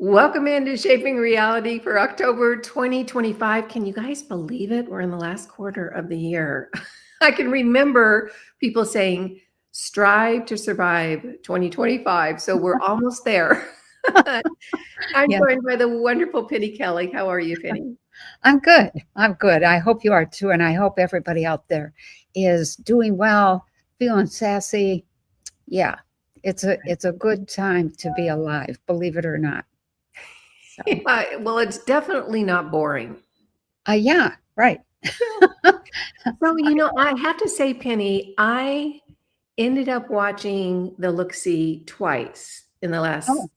Welcome into Shaping Reality for October 2025. Can you guys believe it? We're in the last quarter of the year. I can remember people saying, strive to survive 2025. So we're almost there. I'm Yeah, joined by the wonderful Penny Kelly. How are you, Penny? I'm good. I'm good. I hope you are too. And I hope everybody out there is doing well, feeling sassy. Yeah, it's a good time to be alive, believe it or not. So Yeah, well, it's definitely not boring. yeah, right. So, I have to say, Penny, I ended up watching the Look-See twice in the last, Oh,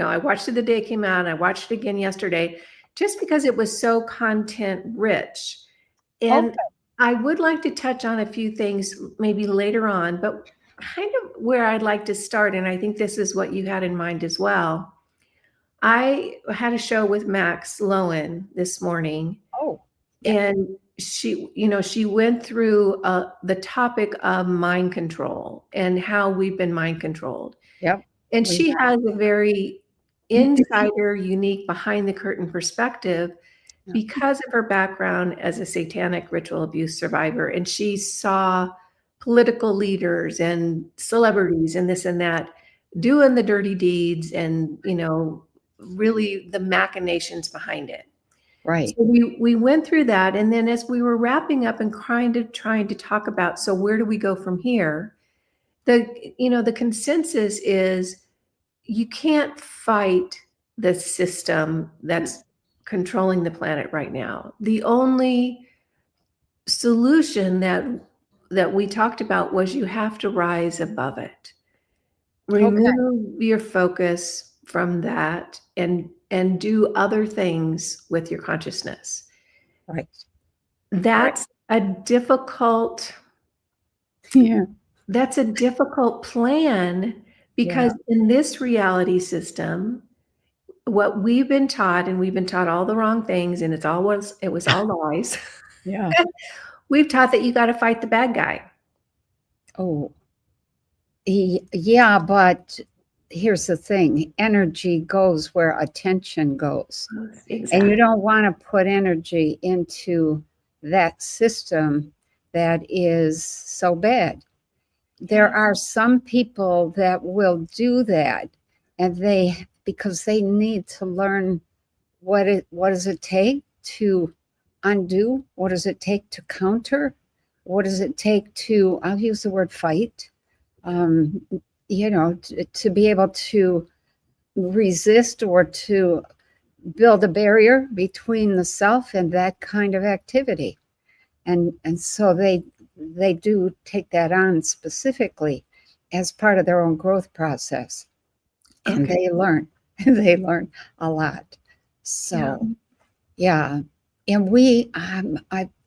I watched it the day it came out, and I watched it again yesterday, just because it was so content rich. And okay. I would like to touch on a few things maybe later on, but kind of where I'd like to start, and I think this is what you had in mind as well. I had a show with Max Lowen this morning, Oh, yeah, and she went through the topic of mind control and how we've been mind controlled. yep. And We she has a very insider, unique, behind the curtain perspective yeah, because of her background as a satanic ritual abuse survivor. And she saw political leaders and celebrities and this and that doing the dirty deeds and, really the machinations behind it. right. So we went through that, and then as we were wrapping up and kind of trying to talk about, so where do we go from here? The consensus is you can't fight the system that's controlling the planet right now. The only solution that we talked about was you have to rise above it. Okay, Remove your focus from that and do other things with your consciousness. right, right. That's a difficult Yeah, that's a difficult plan yeah, because in this reality system, what we've been taught, and we've been taught all the wrong things, and it was all lies. yeah. We've taught that you got to fight the bad guy. Oh, yeah, but here's the thing, energy goes where attention goes. And you Exactly. don't want to put energy into that system that is so bad. There Yeah. are some people that will do that, and because they need to learn what does it take to undo, what does it take to counter, what does it take to, I'll use the word fight, um, to be able to resist or to build a barrier between the self and that kind of activity. And so they do take that on specifically as part of their own growth process, and Okay. they learn they learn a lot. Yeah. So yeah, and we I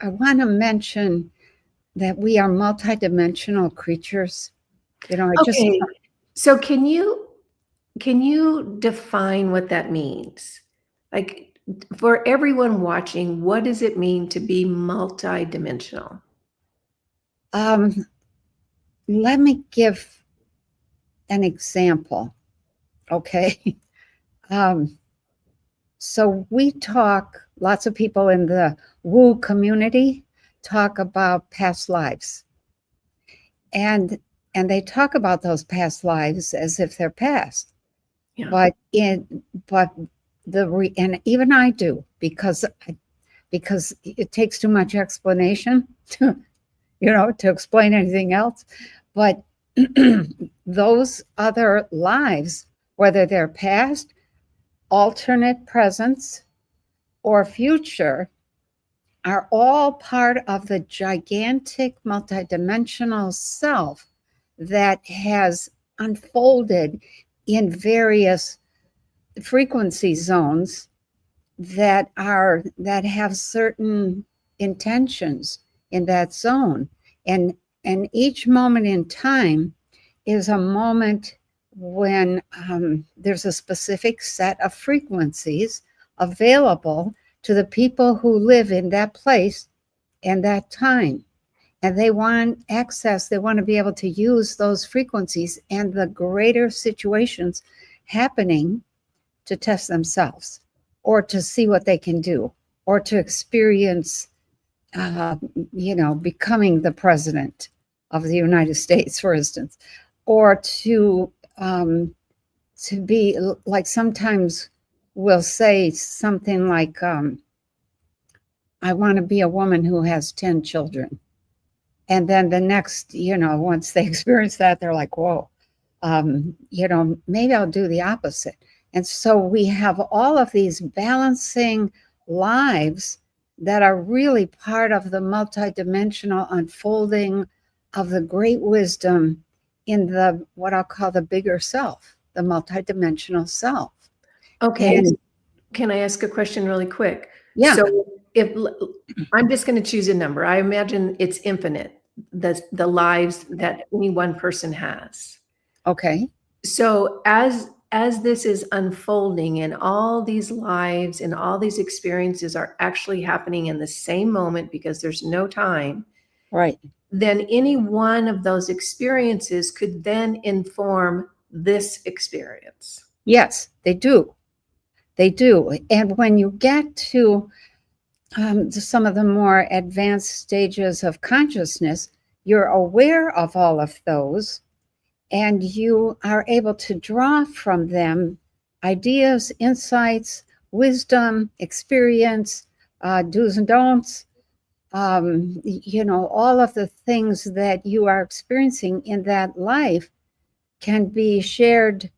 want to mention that we are multidimensional creatures. I just Okay. So can you define what that means? Like, for everyone watching, what does it mean to be multidimensional? um let me give an example, okay? um So we talk, lots of people in the woo community talk about past lives. And they talk about those past lives as if they're past. Yeah. But and even I do, because it takes too much explanation to to explain anything else. But those other lives, whether they're past, alternate presents, or future, are all part of the gigantic multidimensional self that has unfolded in various frequency zones that have certain intentions in that zone, and each moment in time is a moment when there's a specific set of frequencies available to the people who live in that place and that time. And they want access, they want to be able to use those frequencies and the greater situations happening to test themselves or to see what they can do or to experience, becoming the president of the United States, for instance, or to be like, sometimes we'll say something like, I want to be a woman who has 10 children. And then the next, once they experience that, they're like, whoa, maybe I'll do the opposite. And so we have all of these balancing lives that are really part of the multidimensional unfolding of the great wisdom in the, what I'll call the bigger self, the multidimensional self. Okay. And can I ask a question really quick? yeah. So if I'm just going to choose a number, I imagine it's infinite, the lives that any one person has. Okay. So as this is unfolding and all these lives and all these experiences are actually happening in the same moment because there's no time, Right. then any one of those experiences could then inform this experience. Yes, they do. They do. And when you get to some of the more advanced stages of consciousness, you're aware of all of those, and you are able to draw from them ideas, insights, wisdom, experience, do's and don'ts, all of the things that you are experiencing in that life can be shared,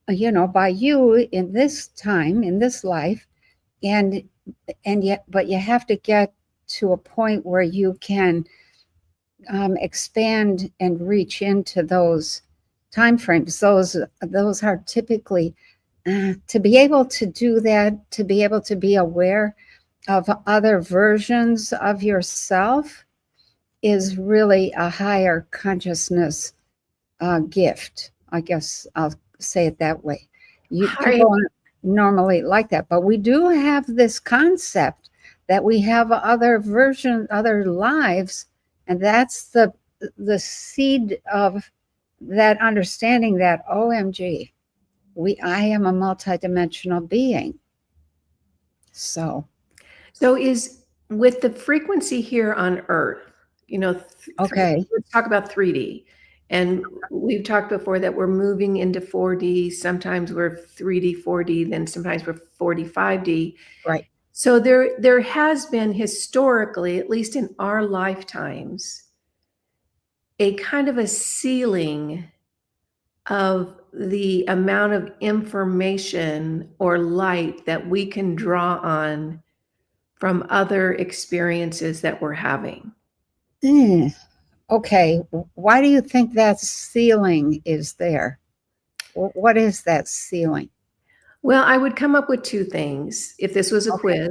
by you in this time, in this life. And yet, but you have to get to a point where you can expand and reach into those time frames. Those are typically, to be able to do that, to be able to be aware of other versions of yourself, is really a higher consciousness gift. I guess I'll say it that way. People aren't normally like that, but we do have this concept that we have other versions, other lives, and that's the seed of that understanding that, OMG, I am a multidimensional being. So is with the frequency here on Earth, okay, let's talk about 3D. And we've talked before that we're moving into 4D. Sometimes we're 3D, 4D, then sometimes we're 4D, 5D. right. So there has been historically, at least in our lifetimes, a kind of a ceiling of the amount of information or light that we can draw on from other experiences that we're having. Okay, why do you think that ceiling is there? What is that ceiling? Well, I would come up with two things if this was a quiz.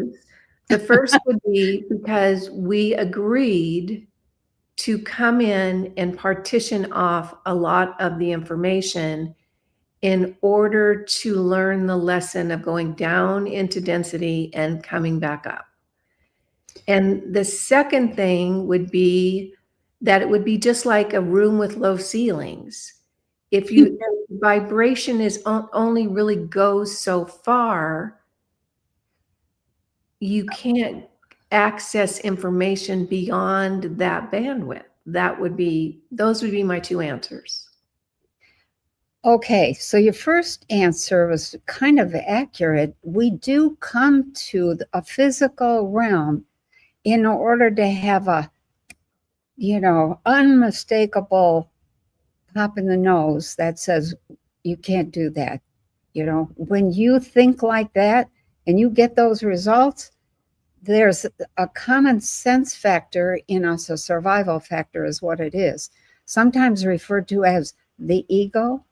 The first would be because we agreed to come in and partition off a lot of the information in order to learn the lesson of going down into density and coming back up. And the second thing would be that it would be just like a room with low ceilings. If vibration is only really goes so far, you can't access information beyond that bandwidth. Those would be my two answers. Okay, so your first answer was kind of accurate. We do come to a physical realm in order to have a, unmistakable pop in the nose that says you can't do that. When you think like that and you get those results, there's a common sense factor in us. A survival factor is what it is, sometimes referred to as the ego.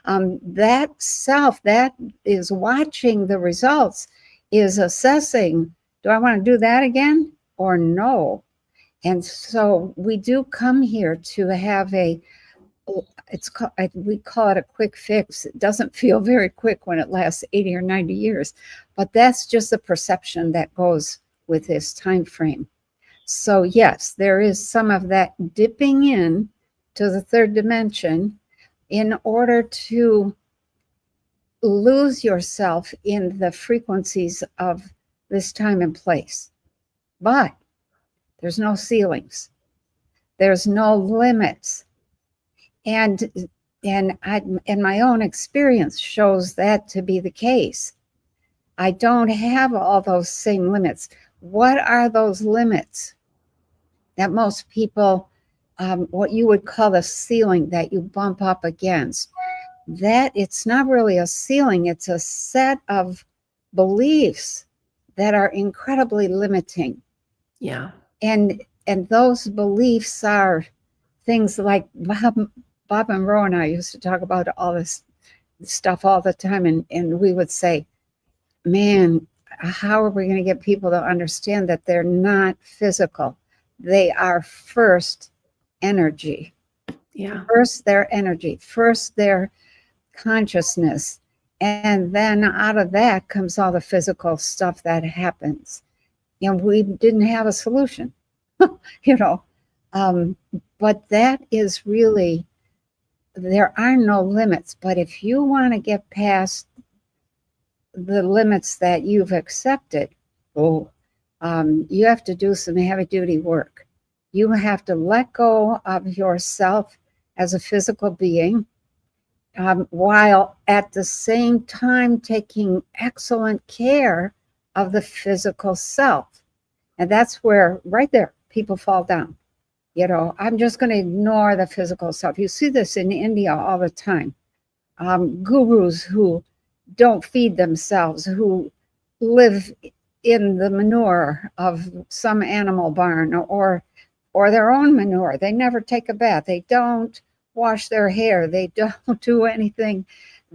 That self that is watching the results is assessing, do I want to do that again or no? And so we do come here to have we call it a quick fix. It doesn't feel very quick when it lasts 80 or 90 years, but that's just the perception that goes with this time frame. So yes, there is some of that dipping in to the third dimension in order to lose yourself in the frequencies of this time and place. But there's no ceilings. There's no limits. And my own experience shows that to be the case. I don't have all those same limits. What are those limits that most people, what you would call the ceiling that you bump up against? That it's not really a ceiling, it's a set of beliefs that are incredibly limiting. Yeah. And those beliefs are things like Bob Monroe and I used to talk about all this stuff all the time, and we would say, man, how are we going to get people to understand that they're not physical? They are first energy. Yeah. First their energy, first their consciousness, and then out of that comes all the physical stuff that happens. And we didn't have a solution, you know. But that is really, there are no limits. But if you want to get past the limits that you've accepted, you have to do some heavy duty work. You have to let go of yourself as a physical being, while at the same time taking excellent care of the physical self. And that's where, right there, people fall down. You know, I'm just going to ignore the physical self. You see this in India all the time. Gurus who don't feed themselves, who live in the manure of some animal barn or their own manure. They never take a bath. They don't wash their hair. They don't do anything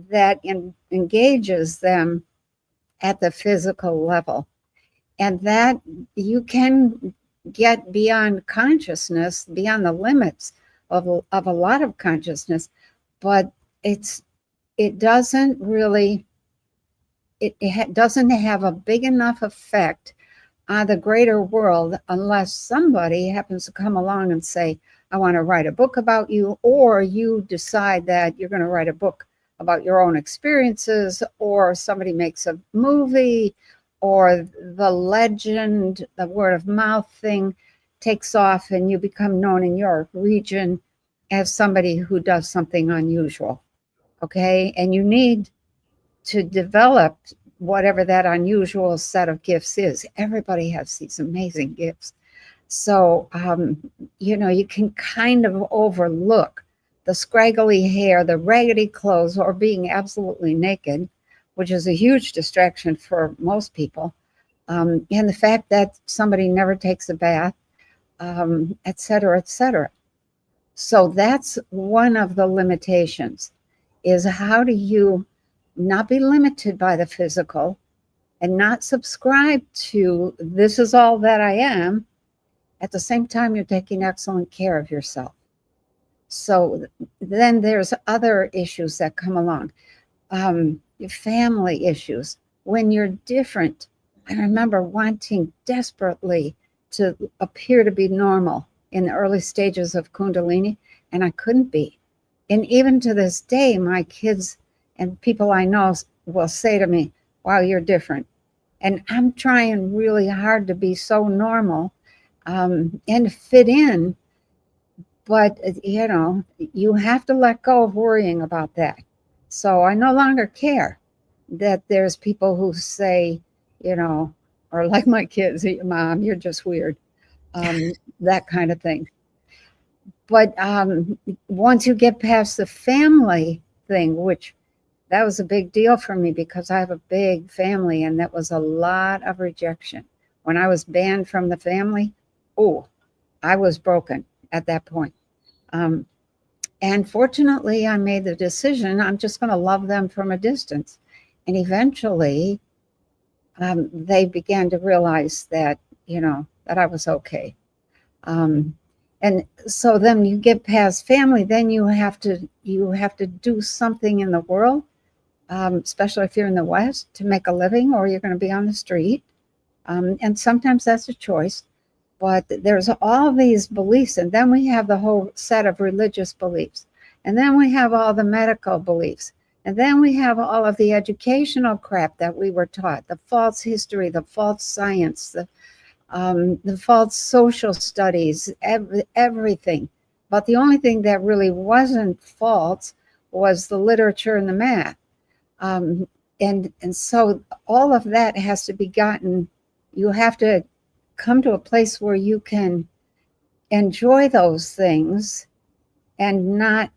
that engages them at the physical level. And that you can get beyond consciousness, beyond the limits of a lot of consciousness, but it doesn't really, it doesn't have a big enough effect on the greater world unless somebody happens to come along and say, I want to write a book about you, or you decide that you're going to write a book about your own experiences, or somebody makes a movie, or the legend, the word of mouth thing takes off and you become known in your region as somebody who does something unusual. Okay. And you need to develop whatever that unusual set of gifts is. Everybody has these amazing gifts. So, you know, you can kind of overlook the scraggly hair, the raggedy clothes, or being absolutely naked, which is a huge distraction for most people. And the fact that somebody never takes a bath, et cetera, et cetera. So that's one of the limitations, is how do you not be limited by the physical and not subscribe to this is all that I am. At the same time, you're taking excellent care of yourself. So then there's other issues that come along. Your family issues. When you're different, I remember wanting desperately to appear to be normal in the early stages of Kundalini, and I couldn't be. And even to this day, my kids and people I know will say to me, wow, you're different. And I'm trying really hard to be so normal and fit in. But, you know, you have to let go of worrying about that. So I no longer care that there's people who say, you know, or like my kids, Mom, you're just weird, that kind of thing. But once you get past the family thing, which that was a big deal for me because I have a big family, and that was a lot of rejection. When I was banned from the family, I was broken at that point. And fortunately, I made the decision, I'm just going to love them from a distance. And eventually, they began to realize that, you know, that I was okay. And so then you get past family, then you have to do something in the world, especially if you're in the West, to make a living, or you're going to be on the street. And sometimes that's a choice. But there's all these beliefs, and then we have the whole set of religious beliefs. And then we have all the medical beliefs. And then we have all of the educational crap that we were taught, the false history, the false science, the false social studies, everything. But the only thing that really wasn't false was the literature and the math. And so all of that has to be gotten, you have to come to a place where you can enjoy those things and not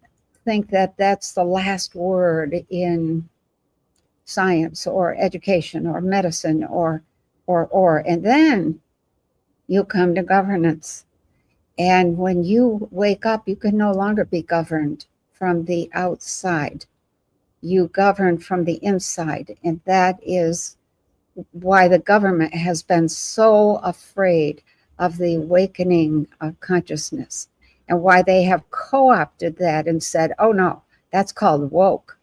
think that that's the last word in science or education or medicine or. And then you come to governance. And when you wake up, you can no longer be governed from the outside. You govern from the inside. And that is why the government has been so afraid of the awakening of consciousness, and why they have co-opted that and said, oh no, that's called woke.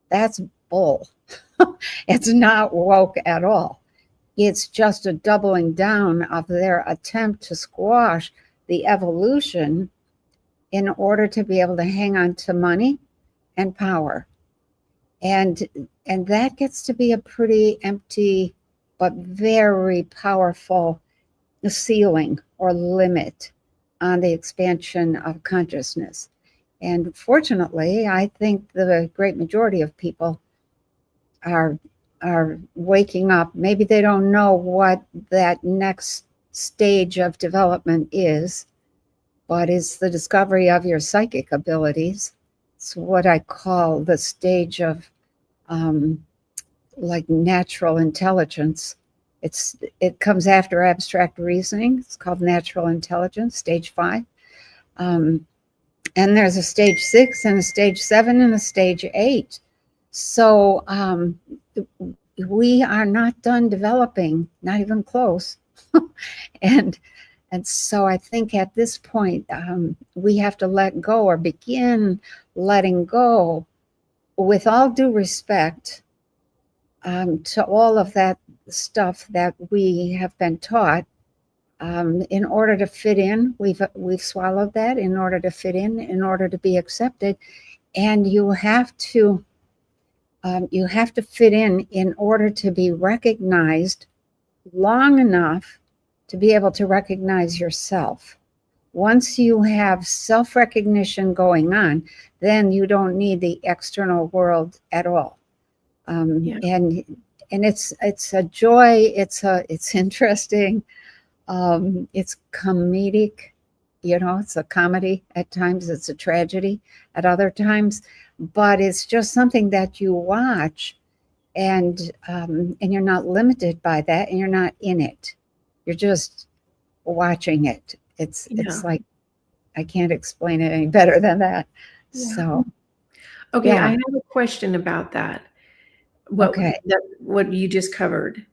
That's bull. It's not woke at all. It's just a doubling down of their attempt to squash the evolution in order to be able to hang on to money and power. And that gets to be a pretty empty but very powerful ceiling or limit on the expansion of consciousness. And fortunately, I think the great majority of people are waking up. Maybe they don't know what that next stage of development is, but it's the discovery of your psychic abilities. It's what I call the stage of like natural intelligence. It comes after abstract reasoning. It's called natural intelligence, stage 5. And there's a stage 6 and a stage 7 and a stage 8. So we are not done developing, not even close. and so I think at this point, we have to let go or begin letting go, with all due respect, to all of that stuff that we have been taught. In order to fit in, we've swallowed that in order to fit in order to be accepted. And you have to fit in order to be recognized long enough to be able to recognize yourself. Once you have self-recognition going on, then you don't need the external world at all. And it's a joy. It's interesting. It's comedic. It's a comedy at times. It's a tragedy at other times. But it's just something that you watch, and you're not limited by that, and you're not in it. You're just watching it. It's like, I can't explain it any better than that. Yeah. So, okay, yeah. I have a question about that. What you just covered.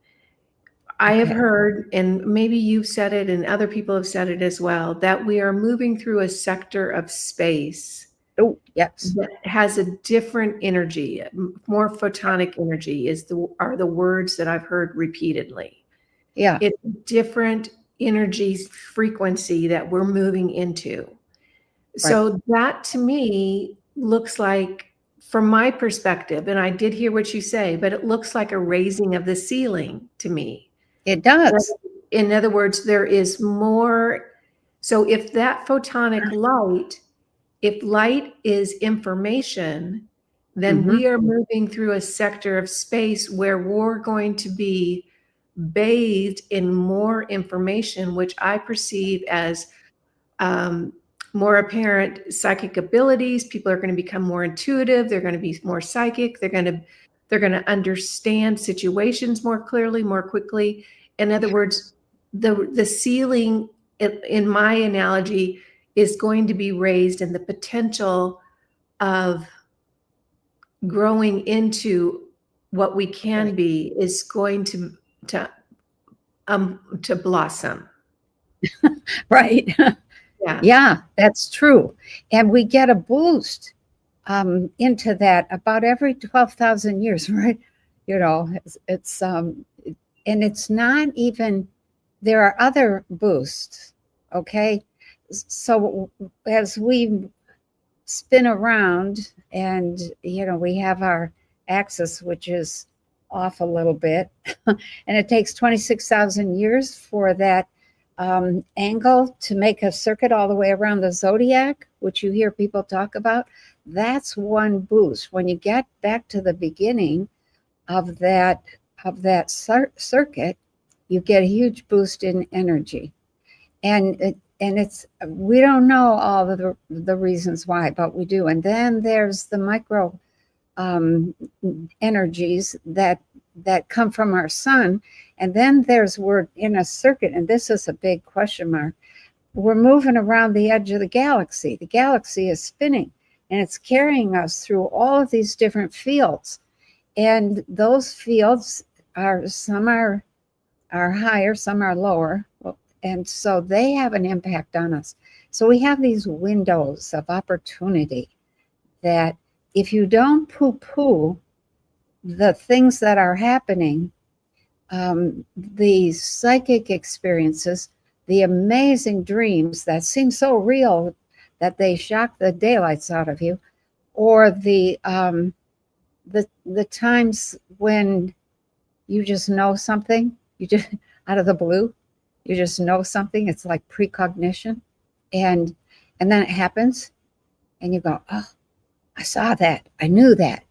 I have heard, and maybe you've said it and other people have said it as well, that we are moving through a sector of space. Oh, yes. That has a different energy, more photonic energy are the words that I've heard repeatedly. Yeah. It's a different energy frequency that we're moving into. Right. So that to me looks like, from my perspective, and I did hear what you say, but it looks like a raising of the ceiling to me. It does. In other words, there is more. So if that photonic light, if light is information, then we are moving through a sector of space where we're going to be bathed in more information, which I perceive as more apparent psychic abilities. People are going to become more intuitive. They're going to be more psychic. They're going to understand situations more clearly, more quickly. In other words, the ceiling, in my analogy, is going to be raised, and the potential of growing into what we can be is going to blossom. Right. Yeah, that's true. And we get a boost into that about every 12,000 years, right? It's and it's not even, there are other boosts. Okay. So as we spin around and, we have our axis, which is off a little bit. And it takes 26,000 years for that angle to make a circuit all the way around the zodiac, which you hear people talk about. That's one boost. When you get back to the beginning of that circuit, you get a huge boost in energy. And it's, we don't know all of the reasons why, but we do. And then there's the micro energies that come from our sun. And then we're in a circuit, and this is a big question mark. We're moving around the edge of the galaxy. The galaxy is spinning, and it's carrying us through all of these different fields. And those fields some are higher, some are lower. And so they have an impact on us. So we have these windows of opportunity that if you don't poo-poo the things that are happening, the psychic experiences, the amazing dreams that seem so real that they shock the daylights out of you, or the times when you just know something, you just out of the blue, you just know something. It's like precognition, and then it happens, and you go, oh, I saw that, I knew that.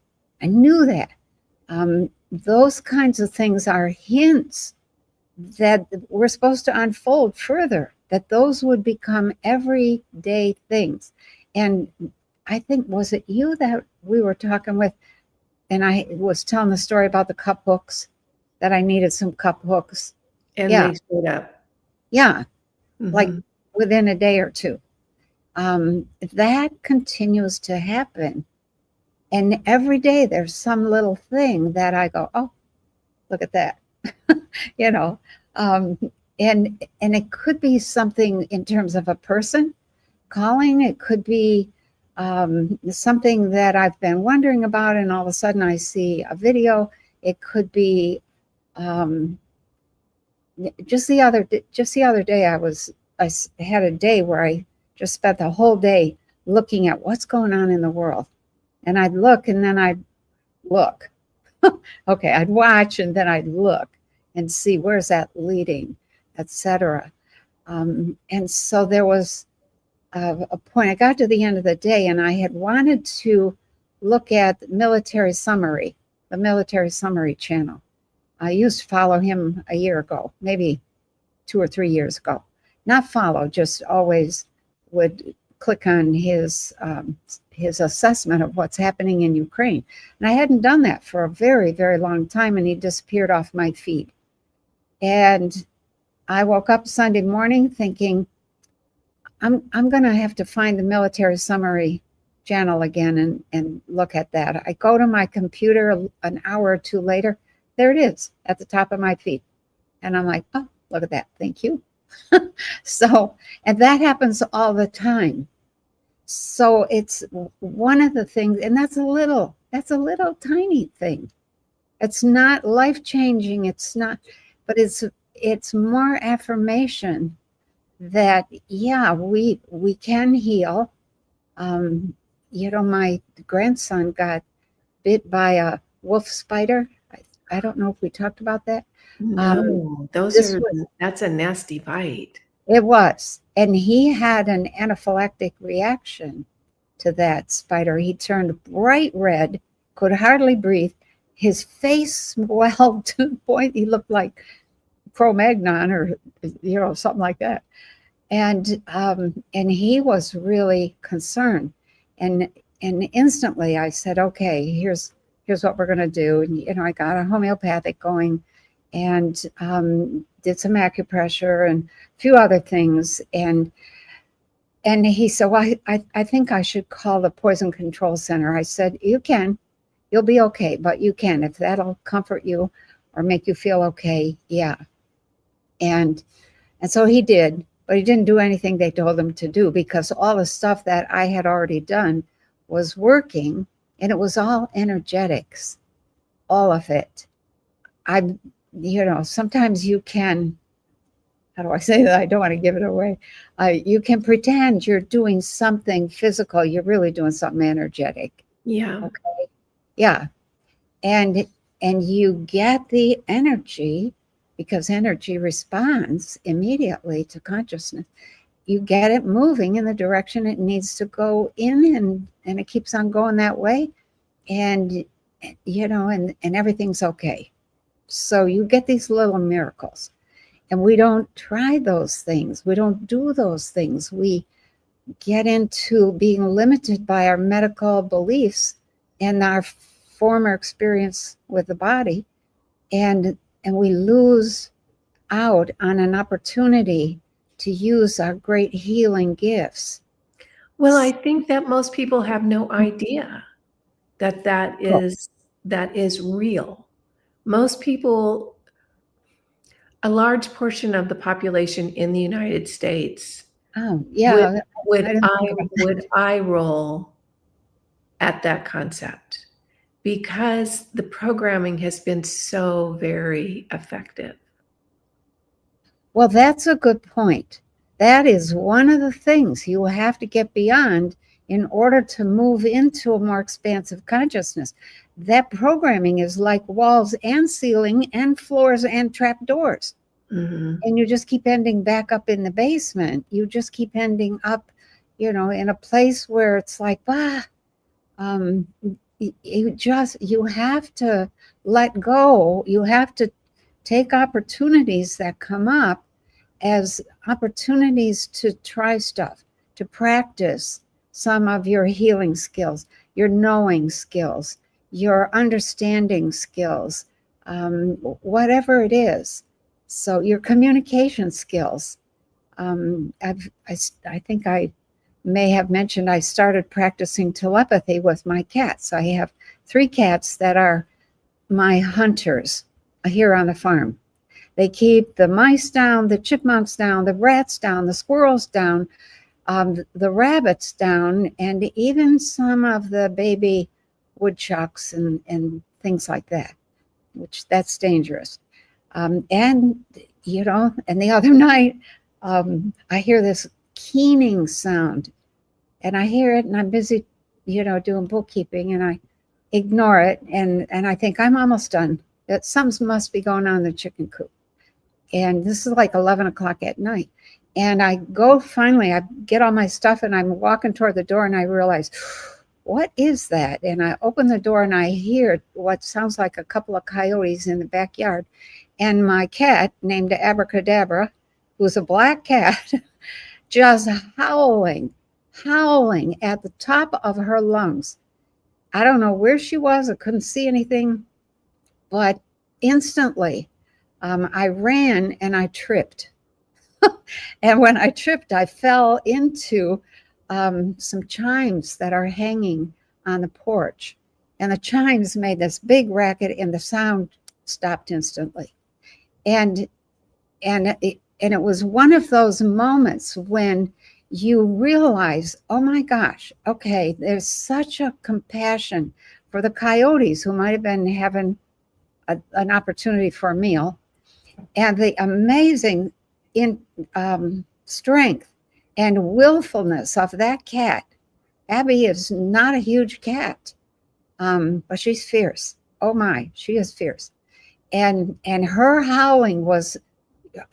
Those kinds of things are hints that we're supposed to unfold further, that those would become everyday things. And I think, was it you that we were talking with, and I was telling the story about the cup hooks, that I needed some cup hooks. And Yeah. they showed up. Yeah, Mhm. like within a day or two. That continues to happen. And every day there's some little thing that I go, oh, look at that. You know, and it could be something in terms of a person calling. It could be something that I've been wondering about, and all of a sudden I see a video. It could be just the other day I had a day where I just spent the whole day looking at what's going on in the world. And I'd look, and then I'd look. Okay, I'd watch, and then I'd look and see where's that leading, etc. And so there was a point. I got to the end of the day, and I had wanted to look at the military summary channel. I used to follow him a year ago, maybe 2 or 3 years ago. Not follow, just always would click on his assessment of what's happening in Ukraine. And I hadn't done that for a very, very long time, and he disappeared off my feed. And I woke up Sunday morning thinking, I'm going to have to find the military summary channel again and look at that. I go to my computer an hour or two later. There it is at the top of my feed. And I'm like, oh, look at that. Thank you. So, and that happens all the time. So it's one of the things, and that's a little tiny thing. It's not life-changing. It's not, but it's more affirmation that, yeah, we can heal. You know, my grandson got bit by a wolf spider. I don't know if we talked about that. No, that's a nasty bite. It was. And he had an anaphylactic reaction to that spider. He turned bright red, could hardly breathe. His face swelled to the point he looked like Cro-Magnon or, you know, something like that. And he was really concerned. And instantly I said, okay, here's what we're going to do. And, you know, I got a homeopathic going, and did some acupressure and a few other things. And he said, well, I think I should call the Poison Control Center. I said, you'll be okay, but you can, if that'll comfort you or make you feel okay. Yeah. And so he did, but he didn't do anything they told him to do, because all the stuff that I had already done was working, and it was all energetics, all of it. You know, sometimes you can, how do I say that? I don't want to give it away. You can pretend you're doing something physical. You're really doing something energetic. Yeah. Okay. Yeah. and you get the energy, because energy responds immediately to consciousness. You get it moving in the direction it needs to go in, and it keeps on going that way, and and everything's okay. So you get these little miracles, and we don't try those things. We don't do those things. We get into being limited by our medical beliefs and our former experience with the body, and we lose out on an opportunity to use our great healing gifts. Well, I think that most people have no idea that that is real. Most people, a large portion of the population in the United States Oh, yeah. would eye roll at that concept because the programming has been so very effective. Well, that's a good point. That is one of the things you have to get beyond in order to move into a more expansive consciousness. That programming is like walls and ceiling and floors and trapdoors. Mm-hmm. And you just keep ending back up in the basement. You just keep ending up, in a place where it's like, you have to let go. You have to take opportunities that come up as opportunities to try stuff, to practice some of your healing skills, your knowing skills, your understanding skills, whatever it is. So your communication skills. I think I may have mentioned I started practicing telepathy with my cats. I have 3 cats that are my hunters here on the farm. They keep the mice down, the chipmunks down, the rats down, the squirrels down, the rabbits down, and even some of the baby woodchucks and things like that, which that's dangerous. And the other night, I hear this keening sound, and I hear it, and I'm busy, doing bookkeeping, and I ignore it, and I think I'm almost done. That something must be going on in the chicken coop. And this is like 11 o'clock at night. And I get all my stuff, and I'm walking toward the door, and I realize, what is that? And I open the door, and I hear what sounds like a couple of coyotes in the backyard. And my cat, named Abracadabra, who's a black cat, just howling at the top of her lungs. I don't know where she was. I couldn't see anything. But instantly, I ran and I tripped. And when I tripped, I fell into some chimes that are hanging on the porch. And the chimes made this big racket, and the sound stopped instantly. And it was one of those moments when you realize, oh my gosh, okay, there's such a compassion for the coyotes who might have been having an opportunity for a meal, and the amazing strength and willfulness of that cat. Abby is not a huge cat, but she's fierce. Oh my, she is fierce. And her howling was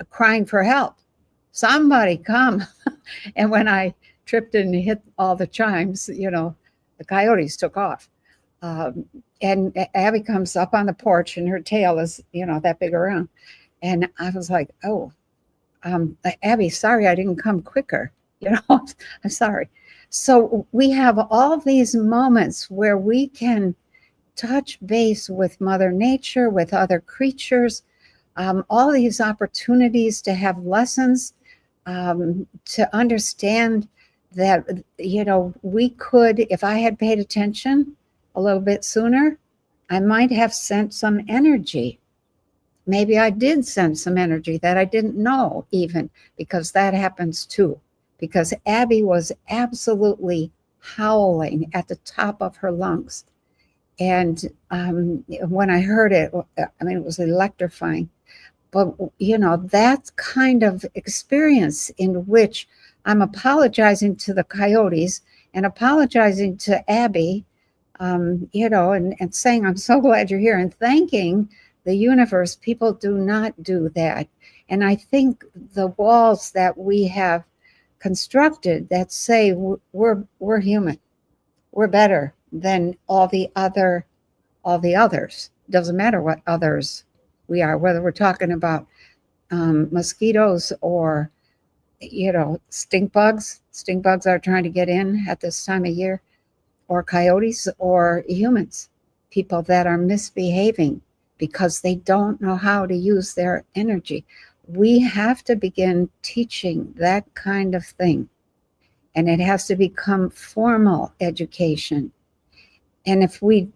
crying for help. Somebody come. And when I tripped and hit all the chimes, the coyotes took off. And Abby comes up on the porch, and her tail is, that big around. And I was like, oh, Abby, sorry I didn't come quicker. I'm sorry. So we have all these moments where we can touch base with Mother Nature, with other creatures, all these opportunities to have lessons, to understand that, we could, if I had paid attention a little bit sooner, I might have sent some energy. Maybe I did send some energy that I didn't know even, because that happens too. Because Abby was absolutely howling at the top of her lungs. And when I heard it, it was electrifying. But, that kind of experience in which I'm apologizing to the coyotes and apologizing to Abby and saying, I'm so glad you're here, and thanking the universe. People do not do that. And I think the walls that we have constructed that say we're human, we're better than all the others. Doesn't matter what others we are, whether we're talking about mosquitoes or stink bugs. Stink bugs are trying to get in at this time of year, or coyotes, or humans, people that are misbehaving because they don't know how to use their energy. We have to begin teaching that kind of thing, and it has to become formal education. And if we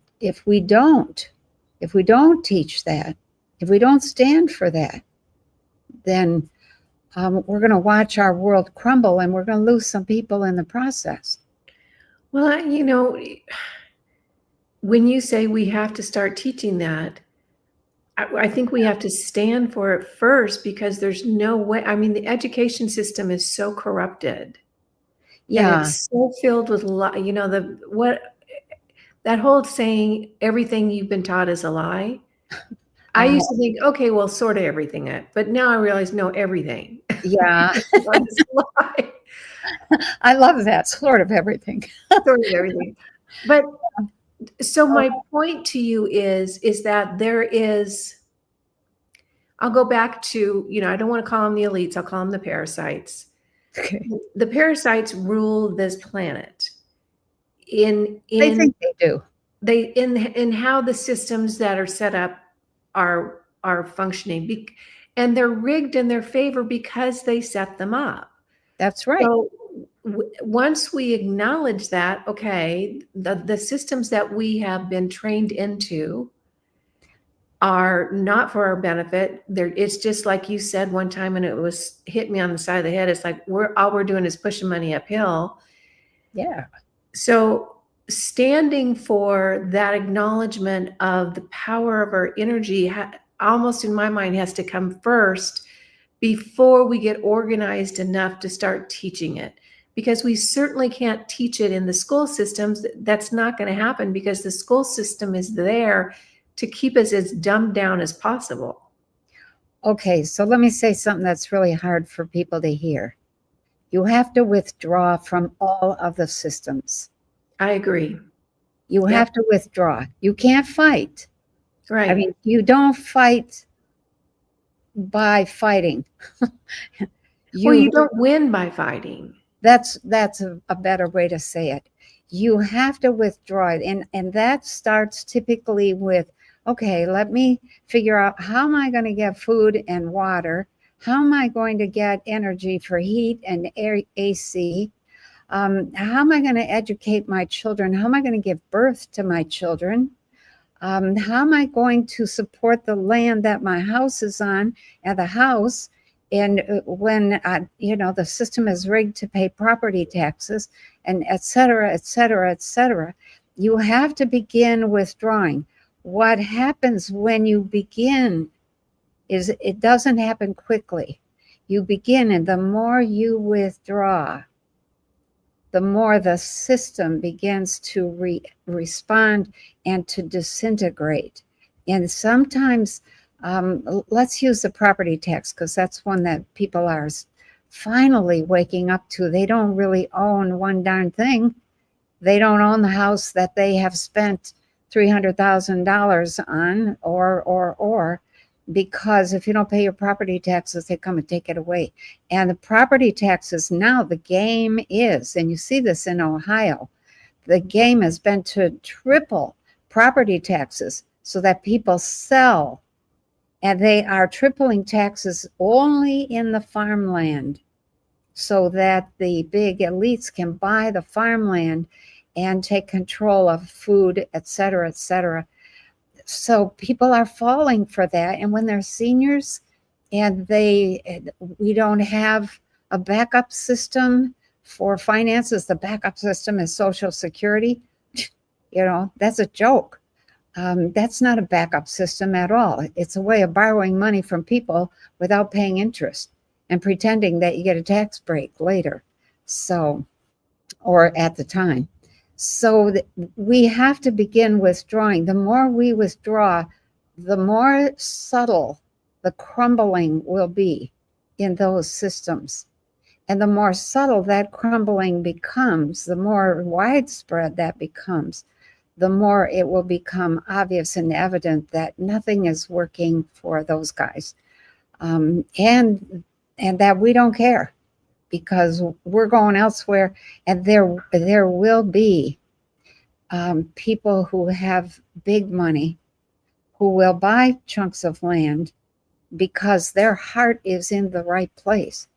don't teach that, if we don't stand for that, then we're going to watch our world crumble, and we're going to lose some people in the process. Well, when you say we have to start teaching that, I think we have to stand for it first, because there's no way. I mean, the education system is so corrupted. And Yeah. it's so filled with that whole saying, everything you've been taught is a lie. I used to think, okay, well, sort of everything, but now I realize, no, everything. Yeah. It's a lie. I love that, sort of everything. Sort of everything. But so my point to you is that there is, I'll go back to, I don't want to call them the elites, I'll call them the parasites. Okay. The parasites rule this planet. They think they do. In how the systems that are set up are functioning, and they're rigged in their favor because they set them up. That's right. So once we acknowledge that, okay, the systems that we have been trained into are not for our benefit. It's just like you said one time, and it was hit me on the side of the head. It's like all we're doing is pushing money uphill. Yeah. So standing for that acknowledgement of the power of our energy, almost in my mind, has to come first before we get organized enough to start teaching it. Because we certainly can't teach it in the school systems. That's not going to happen, because the school system is there to keep us as dumbed down as possible. Okay, so let me say something that's really hard for people to hear. You have to withdraw from all of the systems. I agree. You have to withdraw. You can't fight. Right. I mean, you don't fight by fighting. You don't win by fighting. That's a better way to say it. You have to withdraw it. And that starts typically with, okay, let me figure out, how am I going to get food and water? How am I going to get energy for heat and AC? How am I going to educate my children? How am I going to give birth to my children? How am I going to support the land that my house is on, and the house? And when, the system is rigged to pay property taxes, and et cetera, et cetera, et cetera, you have to begin withdrawing. What happens when you begin is it doesn't happen quickly. You begin, and the more you withdraw, the more the system begins to respond and to disintegrate. And sometimes, let's use the property tax, because that's one that people are finally waking up to. They don't really own one darn thing. They don't own the house that they have spent $300,000 on, or because if you don't pay your property taxes, they come and take it away. And the property taxes now, the game is, and you see this in Ohio, the game has been to triple property taxes so that people sell. And they are tripling taxes only in the farmland, so that the big elites can buy the farmland and take control of food, et cetera, et cetera. So people are falling for that. And when they're seniors and we don't have a backup system for finances, the backup system is Social Security, that's a joke. That's not a backup system at all. It's a way of borrowing money from people without paying interest and pretending that you get a tax break later. So, or at the time. So we have to begin withdrawing. The more we withdraw, the more subtle the crumbling will be in those systems. And the more subtle that crumbling becomes, the more widespread that becomes, the more it will become obvious and evident that nothing is working for those guys. And that we don't care because we're going elsewhere. And there will be people who have big money who will buy chunks of land because their heart is in the right place.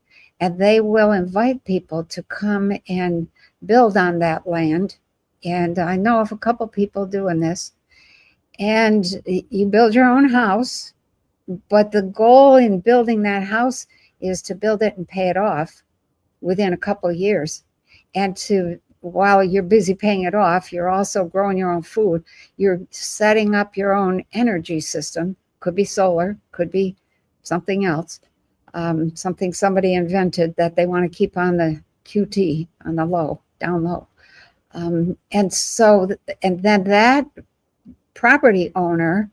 And they will invite people to come and build on that land. And I know of a couple people doing this. And you build your own house, but the goal in building that house is to build it and pay it off within a couple of years. And to, while you're busy paying it off, you're also growing your own food. You're setting up your own energy system. Could be solar, could be something else, something somebody invented that they want to keep on the QT, on the low, down low. And then that property owner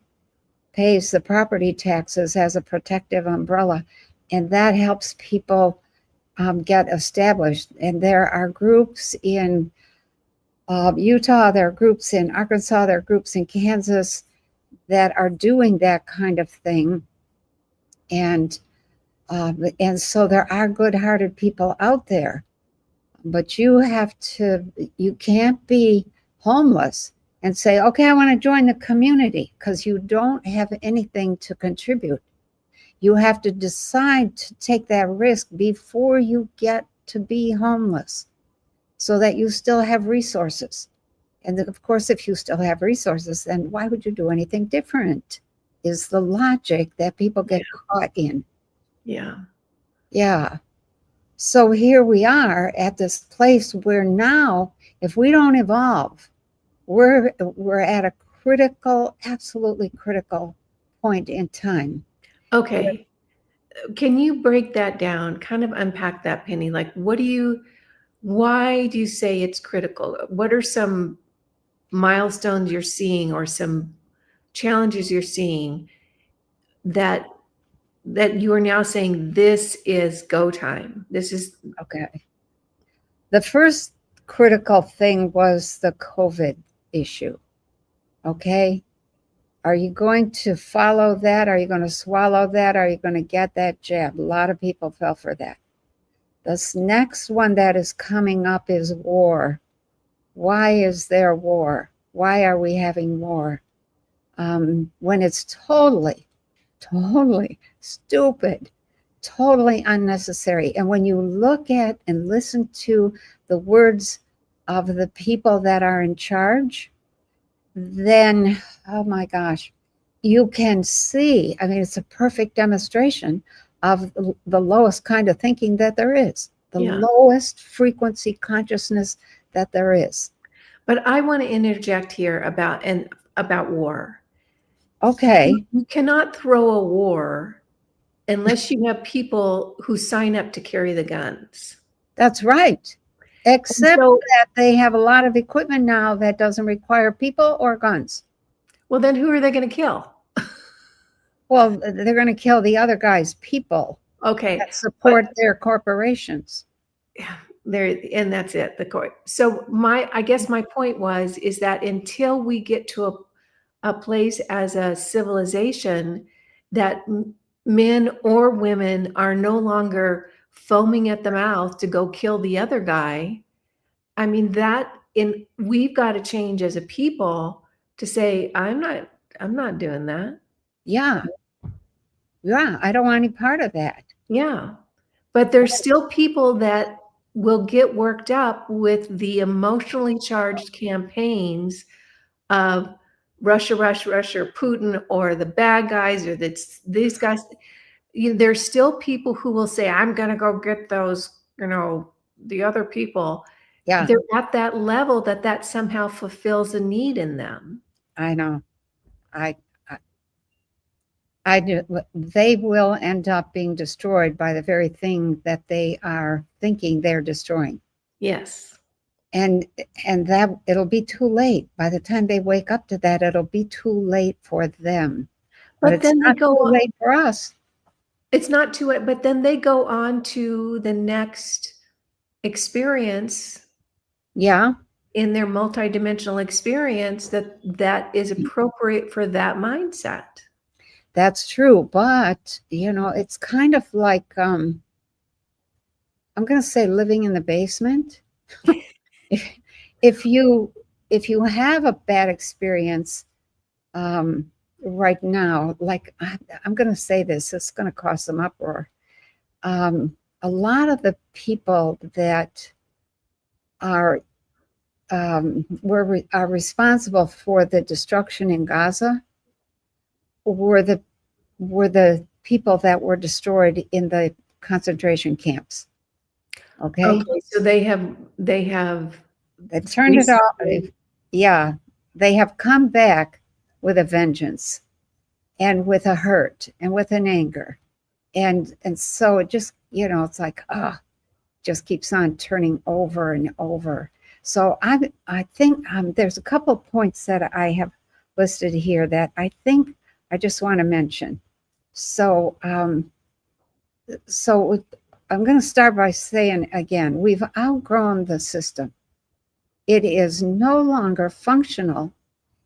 pays the property taxes as a protective umbrella, and that helps people get established. And there are groups in Utah, there are groups in Arkansas, there are groups in Kansas that are doing that kind of thing. And so there are good-hearted people out there, but you can't be homeless and say, okay, I want to join the community, because you don't have anything to contribute. You have to decide to take that risk before you get to be homeless so that you still have resources. And of course, if you still have resources, then why would you do anything different? Is the logic that people get caught in. Yeah. Yeah. So here we are at this place where now, if we don't evolve, we're at a critical, absolutely critical point in time. Okay. Can you break that down? Kind of unpack that, Penny. Like, why do you say it's critical? What are some milestones you're seeing or some challenges you're seeing that you are now saying this is go time? This is Okay. The first critical thing was the COVID issue. Okay. Are you going to follow that? Are you going to swallow that? Are you going to get that jab? A lot of people fell for that. This next one that is coming up is war. Why is there war? Why are we having war? When it's totally, totally stupid, totally unnecessary. And when you look at and listen to the words of the people that are in charge, then, oh my gosh, you can see, I mean, it's a perfect demonstration of the lowest kind of thinking that there is, the lowest frequency consciousness that there is. But I want to interject here about war. Okay. You cannot throw a war unless you have people who sign up to carry the guns. That's right. Except that they have a lot of equipment now that doesn't require people or guns. Well, then who are they going to kill? Well, they're going to kill the other guy's people. Okay. That support their corporations. Yeah, and that's it. So I guess my point is that until we get to a place as a civilization that men or women are no longer foaming at the mouth to go kill the other guy, I mean, we've got to change as a people to say, I'm not doing that. Yeah. Yeah, I don't want any part of that. Yeah. But there's still people that will get worked up with the emotionally charged campaigns of Russia, or Putin, or the bad guys, or these guys. There's still people who will say, I'm going to go get those, the other people. Yeah. They're at that level that somehow fulfills a need in them. I know. I do. They will end up being destroyed by the very thing that they are thinking they're destroying. Yes. and that it'll be too late. By the time they wake up to that, it'll be too late for them. But But it's then they not go too on, late for us. it's not too late, but then they go on to the next experience Yeah, in their multidimensional experience that is appropriate for that mindset. that's true. But it's kind of like I'm going to say living in the basement. if if you have a bad experience um, right now, like I'm going to say this, it's going to cause some uproar. A lot of the people that are are responsible for the destruction in Gaza were the people that were destroyed in the concentration camps. Okay, Okay, so they have they turned it off. recently. Yeah, they have come back with a vengeance and with a hurt and with an anger, and so it just it's like just keeps on turning over and over. So I think there's a couple of points that I have listed here that I think I just want to mention. So so I'm going to start by saying again, we've outgrown the system. It is no longer functional,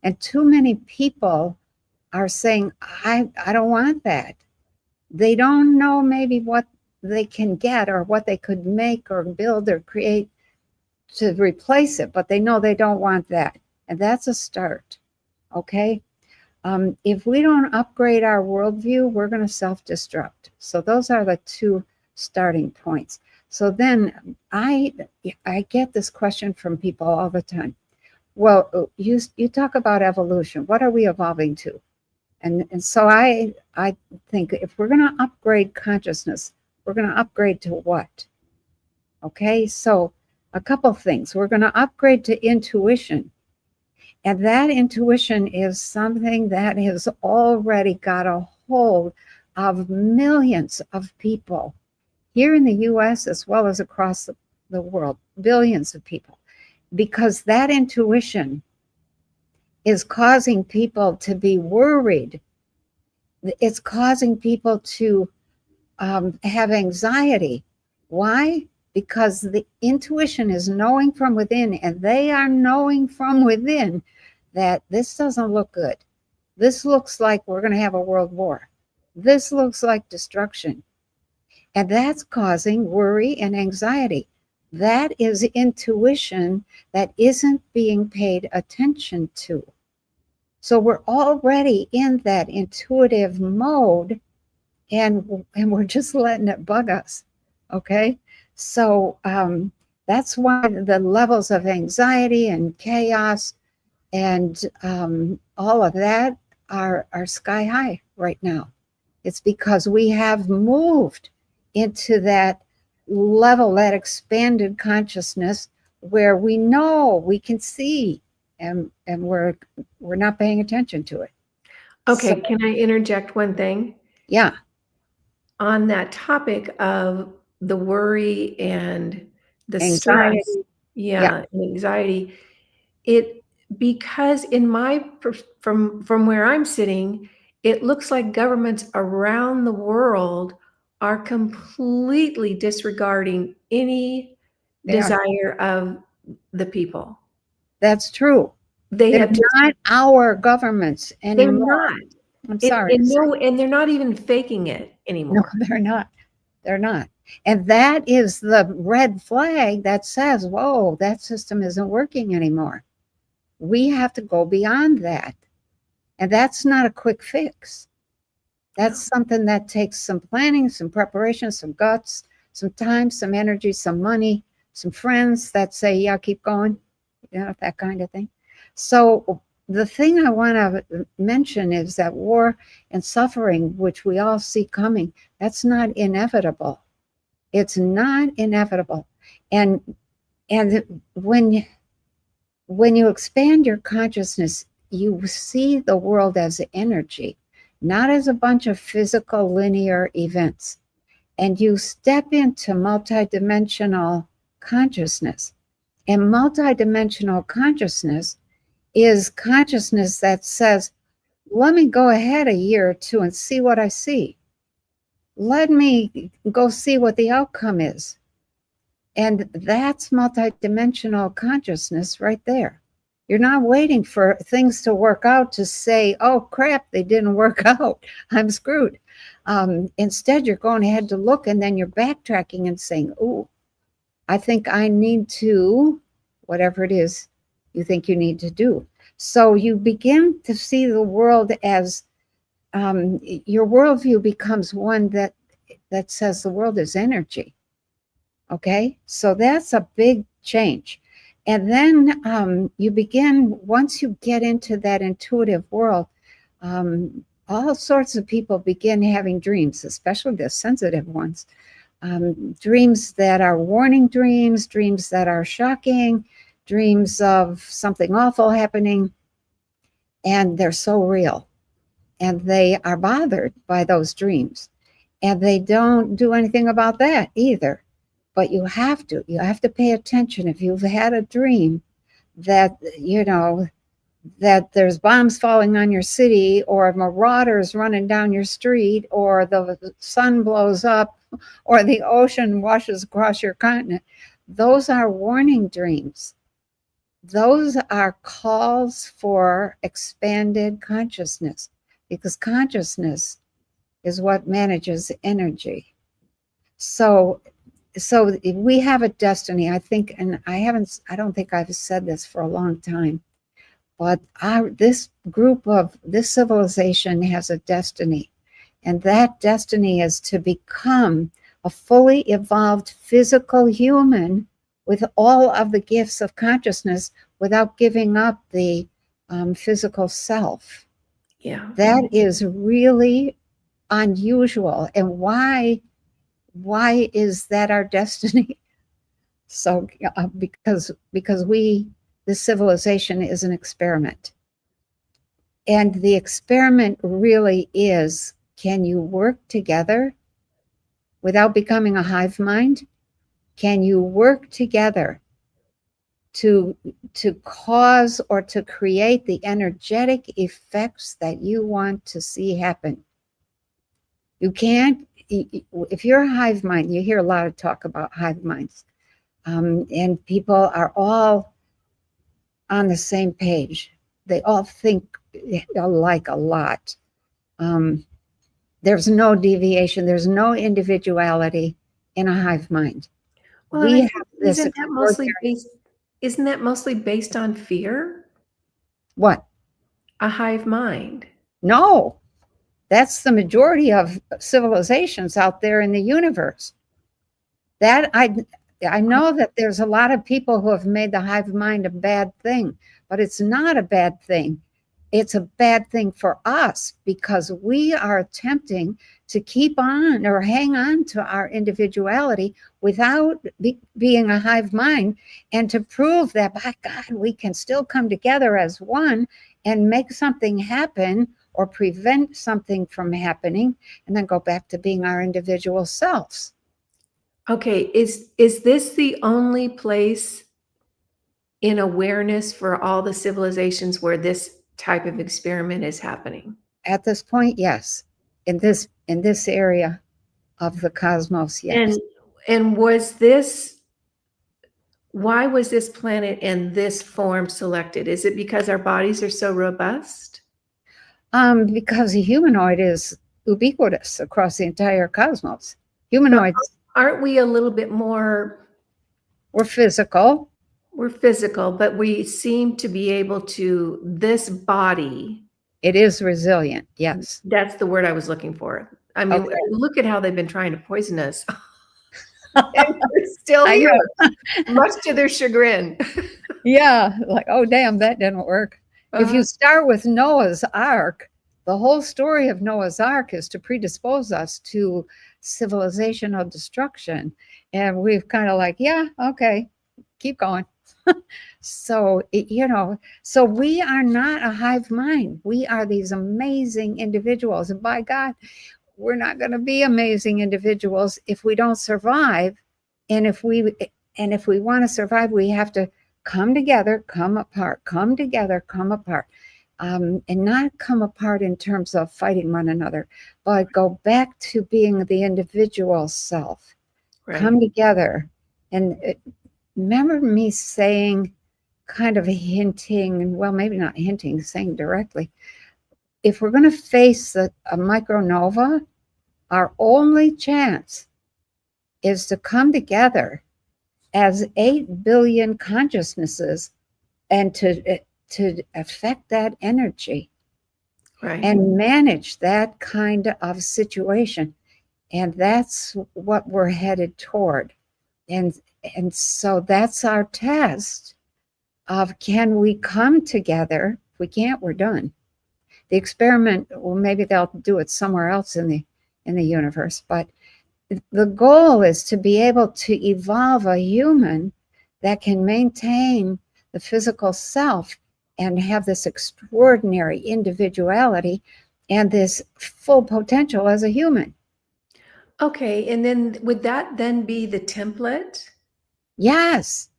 and too many people are saying, I don't want that. They don't know maybe what they can get or what they could make or build or create to replace it, but they know they don't want that. And that's a start. Okay. If we don't upgrade our worldview, we're going to self-destruct. So those are the two starting points. So then I get this question from people all the time. Well, you talk about evolution. What are we evolving to? And so I think if we're going to upgrade consciousness, we're going to upgrade to what? Okay, so a couple things. We're going to upgrade to intuition. And that intuition is something that has already got a hold of millions of people here in the US as well as across the world, billions of people, because that intuition is causing people to be worried. It's causing people to have anxiety. Why? Because the intuition is knowing from within, and they are knowing from within that this doesn't look good. This looks like we're going to have a world war. This looks like destruction. And that's causing worry and anxiety. That is intuition that isn't being paid attention to. So we're already in that intuitive mode, and we're just letting it bug us. Okay, so that's why the levels of anxiety and chaos and all of that are sky high right now. It's because we have moved into that level, that expanded consciousness where we know, we can see, and we're not paying attention to it. Okay, So, can I interject one thing yeah, on that topic of the worry and the stress? anxiety. Yeah, Yeah, and anxiety. It because in my from where I'm sitting, it looks like governments around the world are completely disregarding any they are. desire of the people. That's true. They They're have just not our governments they're anymore. not. I'm It sorry to and say. no, and they're not even faking it No, anymore. they're not. They're not. And that is the red flag that says, whoa, that system isn't working anymore. We have to go beyond that. And that's not a quick fix. That's something that takes some planning, some preparation, some guts, some time, some energy, some money, some friends that say, yeah, keep going, that kind of thing. So the thing I want to mention is that war and suffering, which we all see coming, that's not inevitable. It's not inevitable. And when you expand your consciousness, you see the world as energy, not as a bunch of physical linear events. And you step into multidimensional consciousness. And multidimensional consciousness is consciousness that says, let me go ahead a year or two and see what I see. Let me go see what the outcome is. And that's multidimensional consciousness right there. You're not waiting for things to work out to say, oh crap, they didn't work out. I'm screwed. Instead, you're going ahead to look, and then you're backtracking and saying, oh, I think I need to, whatever it is you think you need to do. So you begin to see the world as your worldview becomes one that says the world is energy. Okay, so that's a big change. And then you begin, once you get into that intuitive world, all sorts of people begin having dreams, especially the sensitive ones. Dreams that are warning dreams, dreams that are shocking, dreams of something awful happening, and they're so real. And they are bothered by those dreams. And they don't do anything about that either. But you have to pay attention. If you've had a dream that, that there's bombs falling on your city, or marauders running down your street, or the sun blows up, or the ocean washes across your continent, those are warning dreams. Those are calls for expanded consciousness, because consciousness is what manages energy. So we have a destiny, I think, and I don't think I've said this for a long time, but this civilization has a destiny, and that destiny is to become a fully evolved physical human with all of the gifts of consciousness without giving up the physical self. Yeah. That is really unusual. And why is that our destiny? So because this civilization is an experiment. And the experiment really is, can you work together without becoming a hive mind? Can you work together to cause or to create the energetic effects that you want to see happen? You can't, if you're a hive mind, you hear a lot of talk about hive minds, and people are all on the same page. They all think alike a lot. There's no deviation. There's no individuality in a hive mind. Well, We have this. isn't that mostly based on fear? What? A hive mind. No, that's the majority of civilizations out there in the universe. That I know that there's a lot of people who have made the hive mind a bad thing, but it's not a bad thing. It's a bad thing for us because we are attempting to keep on or hang on to our individuality without being a hive mind, and to prove that, by God, we can still come together as one and make something happen or prevent something from happening, and then go back to being our individual selves. Okay, is this the only place in awareness for all the civilizations where this type of experiment is happening? At this point, yes. In this area of the cosmos, yes. And why was this planet in this form selected? Is it because our bodies are so robust? Because a humanoid is ubiquitous across the entire cosmos. Humanoids. Aren't we a little bit more? We're physical. We're physical, but we seem to be able to, this body. It is resilient, yes. That's the word I was looking for. I mean, Okay. Look at how they've been trying to poison us. And we're still here, much to their chagrin. Yeah, like, oh, damn, that didn't work. If you start with Noah's Ark, the whole story of Noah's Ark is to predispose us to civilizational destruction. And we've kind of like, yeah, okay, keep going. So, so we are not a hive mind. We are these amazing individuals. And by God, we're not going to be amazing individuals if we don't survive, and if we and if we want to survive, we have to come together, come apart, come together, come apart. And not come apart in terms of fighting one another, but go back to being the individual self. Come Right. together. And remember me saying, kind of hinting, well, maybe not hinting, saying directly, if we're going to face a micronova, our only chance is to come together as 8 billion consciousnesses and to affect that energy Right. and manage that kind of situation. And that's what we're headed toward. And so that's our test of, can we come together? If we can't, we're done. The experiment, well, maybe they'll do it somewhere else in the universe, but the goal is to be able to evolve a human that can maintain the physical self and have this extraordinary individuality and this full potential as a human. Okay. And then would that then be the template? Yes,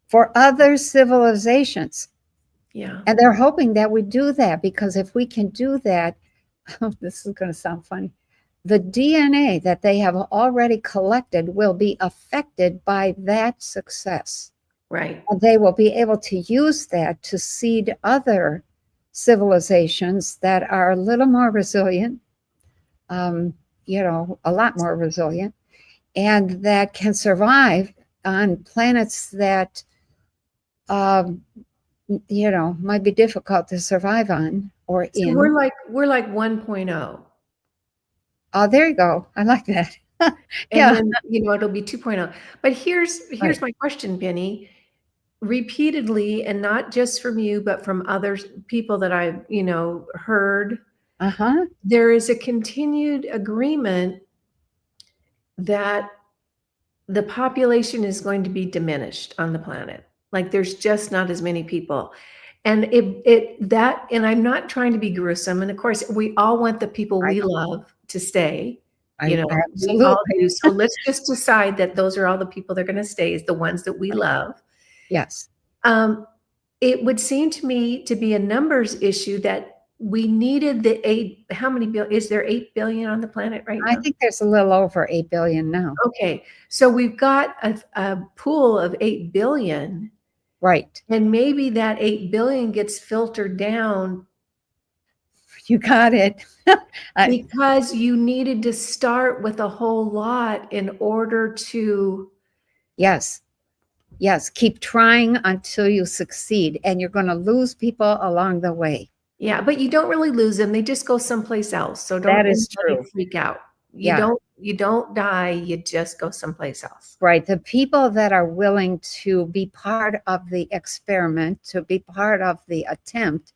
for other civilizations. Yeah. And they're hoping that we do that, because if we can do that, oh, this is going to sound funny, the DNA that they have already collected will be affected by that success. Right. And they will be able to use that to seed other civilizations that are a little more resilient, a lot more resilient, and that can survive on planets that, might be difficult to survive on or So in. we're like 1.0. Oh, there you go. I like that. And Yeah. then, it'll be 2.0. But here's Right. my question, Penny. Repeatedly, and not just from you, but from other people that I've, heard, Uh-huh. there is a continued agreement that the population is going to be diminished on the planet. Like there's just not as many people. And and I'm not trying to be gruesome. And of course, we all want the people I we love to stay. I We all absolutely. do. So let's just decide that those are all the people that are going to stay, is the ones that we love. Yes. It would seem to me to be a numbers issue that we needed how many billion, is there 8 billion on the planet right I now? think there's a little over 8 billion now. Okay. So we've got a pool of 8 billion, Right. and maybe that 8 billion gets filtered down You got it. because you needed to start with a whole lot in order to. Yes. Yes. Keep trying until you succeed, and you're going to lose people along the way. Yeah, but you don't really lose them. They just go someplace else. So don't That is anybody true. freak out. Yeah. You don't die, you just go someplace else. Right. The people that are willing to be part of the experiment, to be part of the attempt,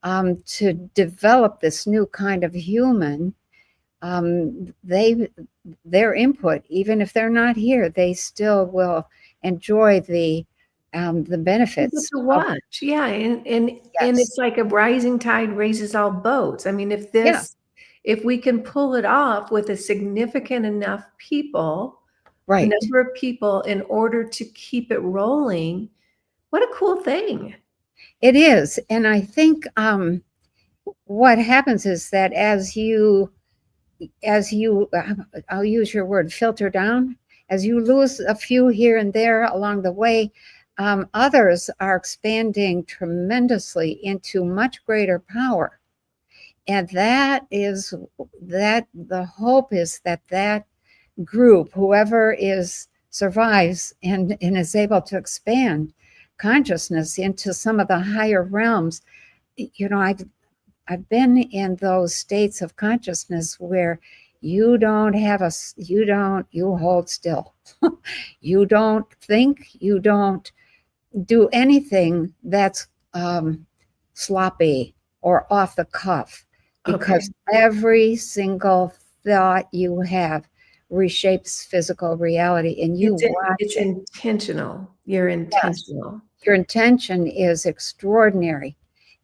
to develop this new kind of human, their input, even if they're not here, they still will enjoy the You get benefits to of. watch. Yeah. And Yes. it's like a rising tide raises all boats. I mean, Yeah. if we can pull it off with a significant enough Right. number of people in order to keep it rolling, what a cool thing. It is. And I think what happens is that as you I'll use your word, filter down, as you lose a few here and there along the way, others are expanding tremendously into much greater power. And that the hope is that group, whoever survives and is able to expand consciousness into some of the higher realms. I've been in those states of consciousness where you hold still. You don't think, you don't do anything that's sloppy or off the cuff, because every single thought you have reshapes physical reality, and you watch It's it. intentional. You're intentional. Yes. Your intention is extraordinary.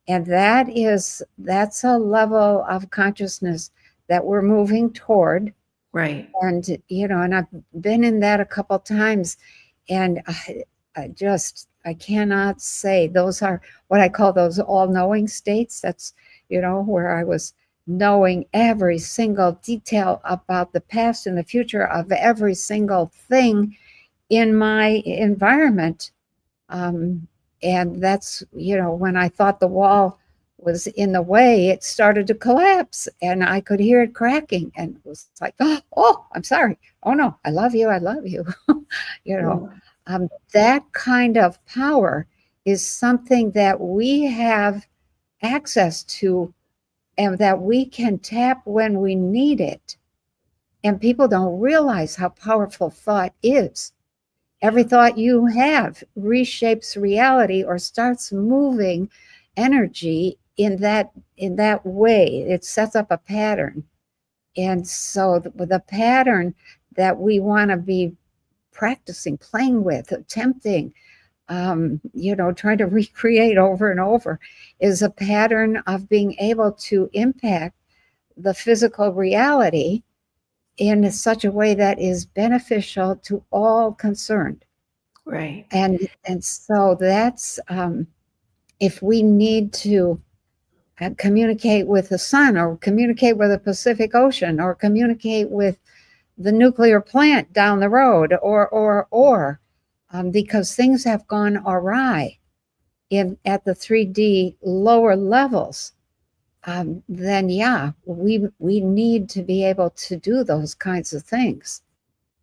And that's a level of consciousness that we're moving toward. Right. And, and I've been in that a couple of times, And I cannot say, those are what I call those all-knowing states. That's, where I was knowing every single detail about the past and the future of every single thing in my environment. And that's, when I thought the wall was in the way, it started to collapse and I could hear it cracking, and it was like, oh, I'm sorry. Oh no, I love you. I love you. That kind of power is something that we have access to and that we can tap when we need it. And people don't realize how powerful thought is. Every thought you have reshapes reality or starts moving energy in that way. It sets up a pattern. And so the pattern that we want to be practicing, playing with, attempting, trying to recreate over and over, is a pattern of being able to impact the physical reality in such a way that is beneficial to all concerned. Right. And so that's, if we need to communicate with the sun, or communicate with the Pacific Ocean, or communicate with the nuclear plant down the road, or because things have gone awry at the 3D lower levels, then we need to be able to do those kinds of things.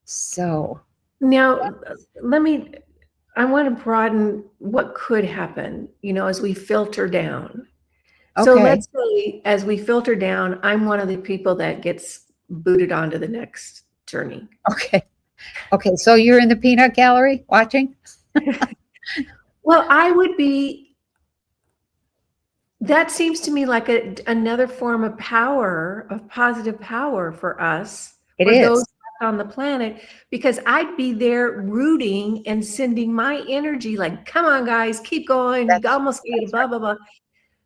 So now I want to broaden what could happen, as we filter down. So okay. let's say as we filter down, I'm one of the people that gets booted onto the next journey. Okay, so you're in the peanut gallery watching? Well, I would be. That seems to me like another form of power, of positive power for us, It for is. those left on the planet, because I'd be there rooting and sending my energy like, come on, guys, keep going. You almost made it, blah, blah, blah.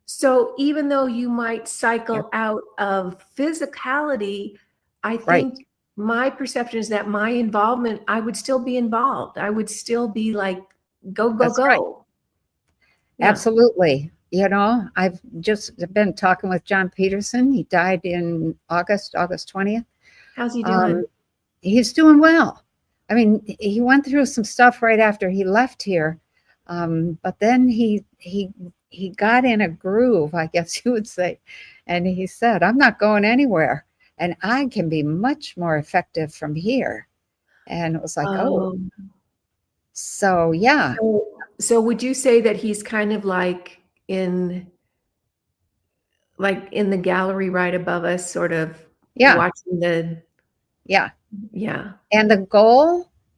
So even though you might cycle out of physicality, I think my perception is that my involvement, I would still be involved. I would still be like, go, go, That's go. right. Yeah. Absolutely. I've just been talking with John Peterson. He died in August 20th. How's he doing? He's doing well. I mean, he went through some stuff right after he left here. But then he got in a groove, I guess you would say. And he said, I'm not going anywhere. And I can be much more effective from here. And it was like, oh. So, yeah. So would you say that he's kind of like in the gallery right above us, sort of watching the. Yeah. Yeah. And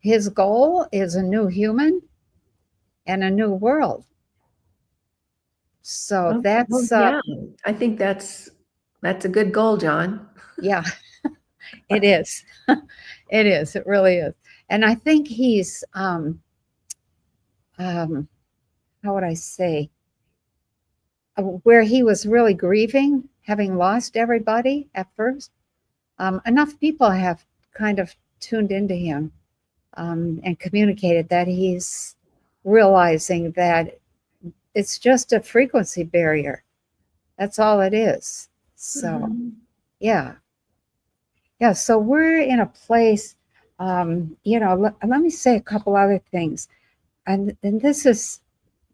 his goal is a new human and a new world. So that's I think that's a good goal, John. Yeah, it is. It is. It really is. And I think he's how would I say, where he was really grieving, having lost everybody at first. Enough people have kind of tuned into him and communicated that he's realizing that it's just a frequency barrier. That's all it is. So, yeah. So we're in a place, let me say a couple other things. And this is,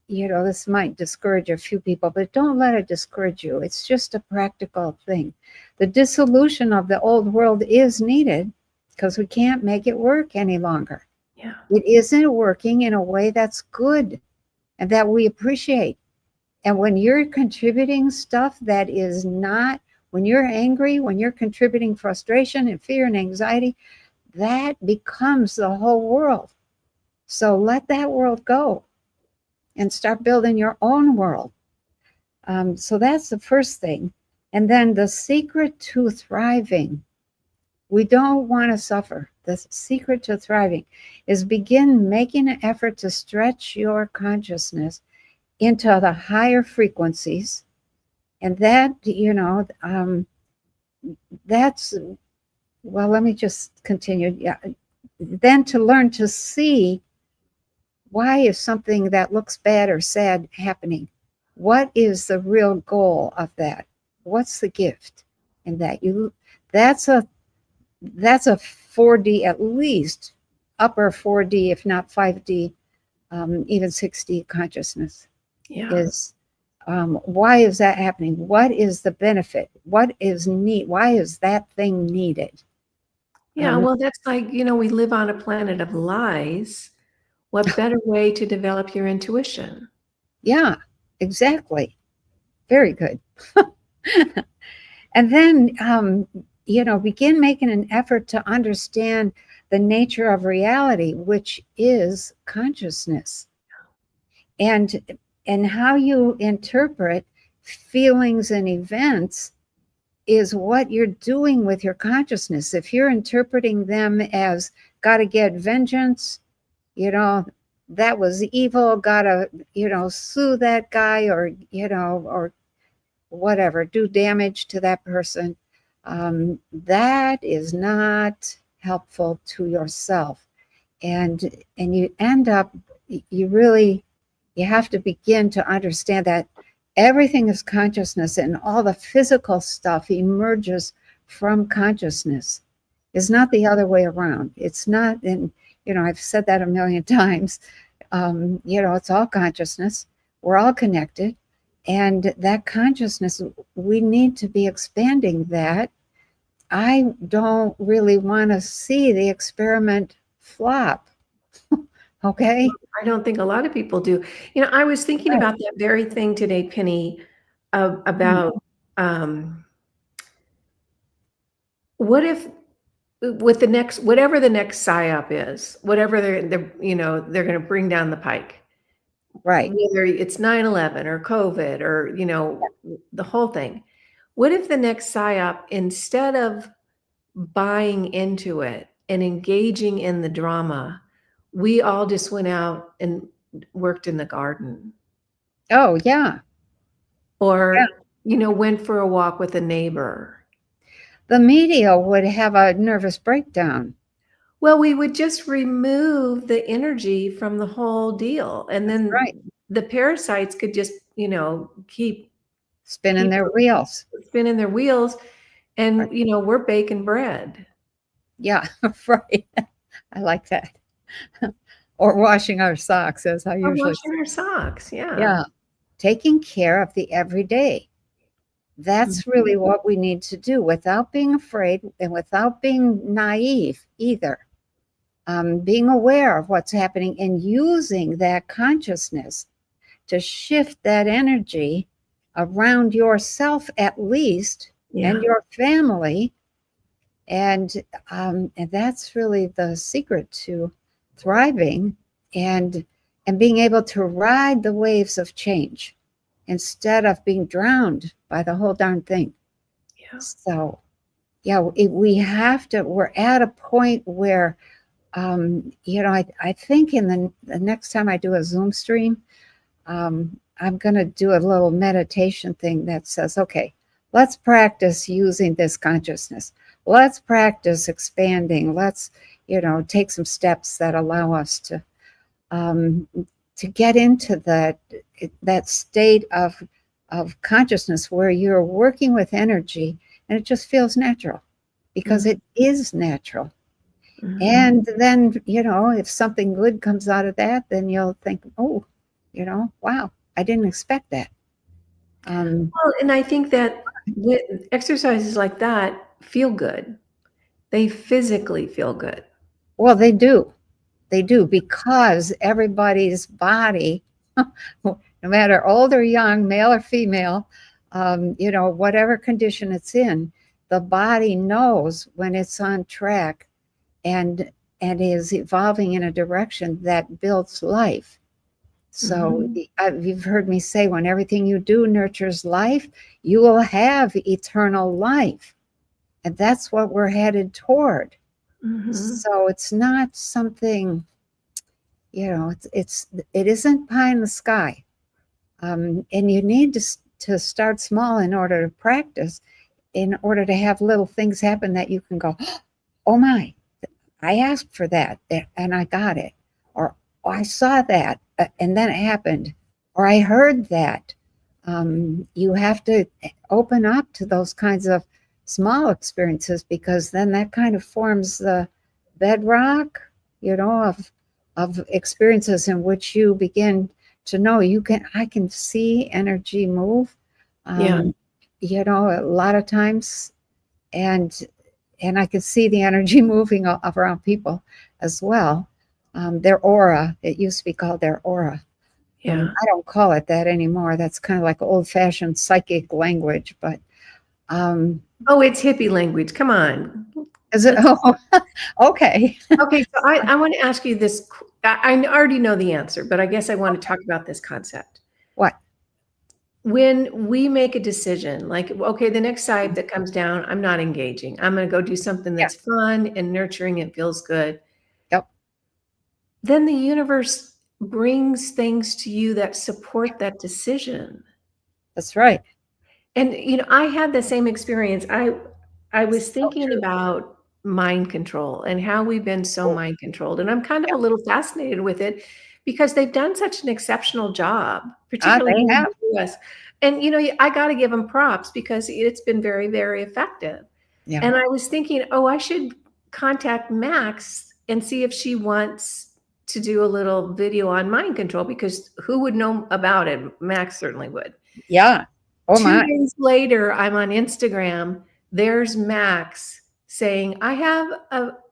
this might discourage a few people, but don't let it discourage you. It's just a practical thing. The dissolution of the old world is needed because we can't make it work any longer. Yeah. It isn't working in a way that's good and that we appreciate. And when you're contributing stuff that is not, when you're angry, when you're contributing frustration and fear and anxiety, that becomes the whole world. So let that world go and start building your own world. So that's the first thing. And then the secret to thriving, we don't want to suffer. The secret to thriving is begin making an effort to stretch your consciousness into the higher frequencies. And that, that's, well, let me just continue. Yeah. Then to learn to see Why is something that looks bad or sad happening? What is the real goal of that? What's the gift in that? That's a that's a 4D, at least upper 4D, if not 5D, even 6D consciousness. Yeah. Is why is that happening? What is the benefit? What is need? Why is that thing needed? Yeah, well, that's like, we live on a planet of lies. What better way to develop your intuition? Yeah, exactly. Very good. And then, begin making an effort to understand the nature of reality, which is consciousness, and how you interpret feelings and events is what you're doing with your consciousness. If you're interpreting them as got to get vengeance, that was evil, got to, sue that guy, or, or whatever, do damage to that person, that is not helpful to yourself. And you end up, you have to begin to understand that everything is consciousness, and all the physical stuff emerges from consciousness. It's not the other way around. It's not, and I've said that a million times. It's all consciousness. We're all connected. And that consciousness, we need to be expanding that. I don't really want to see the experiment flop. Okay? I don't think a lot of people do. I was thinking about that very thing today, Penny, about what if with the next, whatever the next psyop is, whatever they're going to bring down the pike, Right. whether it's 9/11 or COVID or, the whole thing. What if the next psyop, instead of buying into it and engaging in the drama, we all just went out and worked in the garden, Oh, yeah. or, went for a walk with a neighbor? The media would have a nervous breakdown. Well, we would just remove the energy from the whole deal, and then Right. the parasites could just, keep Spinning their wheels. spinning their wheels, and, Right. we're baking bread. Yeah, right. I like that. Or washing our socks, as I Or usually washing our socks, yeah. Yeah. Taking care of the everyday. That's really what we need to do, without being afraid and without being naive either. Being aware of what's happening and using that consciousness to shift that energy around yourself, at least, Yeah. and your family. And that's really the secret to thriving and being able to ride the waves of change instead of being drowned by the whole darn thing. Yeah. So, yeah, we have to. We're at a point where, I think in the next time I do a Zoom stream, I'm going to do a little meditation thing that says, okay, let's practice using this consciousness. Let's practice expanding. Let's, take some steps that allow us to get into that state of consciousness where you're working with energy and it just feels natural, because it is natural. Mhm. And then, if something good comes out of that, then you'll think, oh, wow, I didn't expect that. Well, and I think that with exercises like that feel good. They physically feel good. Well, they do. They do, because everybody's body, no matter old or young, male or female, whatever condition it's in, the body knows when it's on track and is evolving in a direction that builds life. So you've heard me say, when everything you do nurtures life, you will have eternal life. And that's what we're headed toward. So it's not something, it isn't pie in the sky. And you need to start small in order to practice, in order to have little things happen that you can go, oh my, I asked for that and I got it. Or, oh, I saw that, and then it happened, or I heard that. You have to open up to those kinds of small experiences, because then that kind of forms the bedrock, of experiences in which you begin to know I can see energy move, Yeah. a lot of times, and I can see the energy moving around people as well. Their aura, it used to be called their aura. Yeah. I don't call it that anymore. That's kind of like old-fashioned psychic language, but um, Oh, it's hippie language. Come on. is it? Oh, okay. Okay, so I want to ask you this. I already know the answer, but I guess I want to talk about this concept. What? When we make a decision, like, okay, the next site that comes down, I'm not engaging. I'm going to go do something Yeah. that's fun and nurturing and feels good. Yep. Then the universe brings things to you that support that decision. That's right. And I had the same experience. I was So thinking true. about mind control and how we've been so Oh, mind controlled. And I'm kind of yeah. a little fascinated with it because they've done such an exceptional job, particularly They here in have. the US. And I got to give them props because it's been very, very effective. Yeah. And I was thinking, oh, I should contact Max and see if she wants to do a little video on mind control, because who would know about it? Max certainly would. Yeah. Oh 2 my. days later, I'm on Instagram. There's Max saying, I have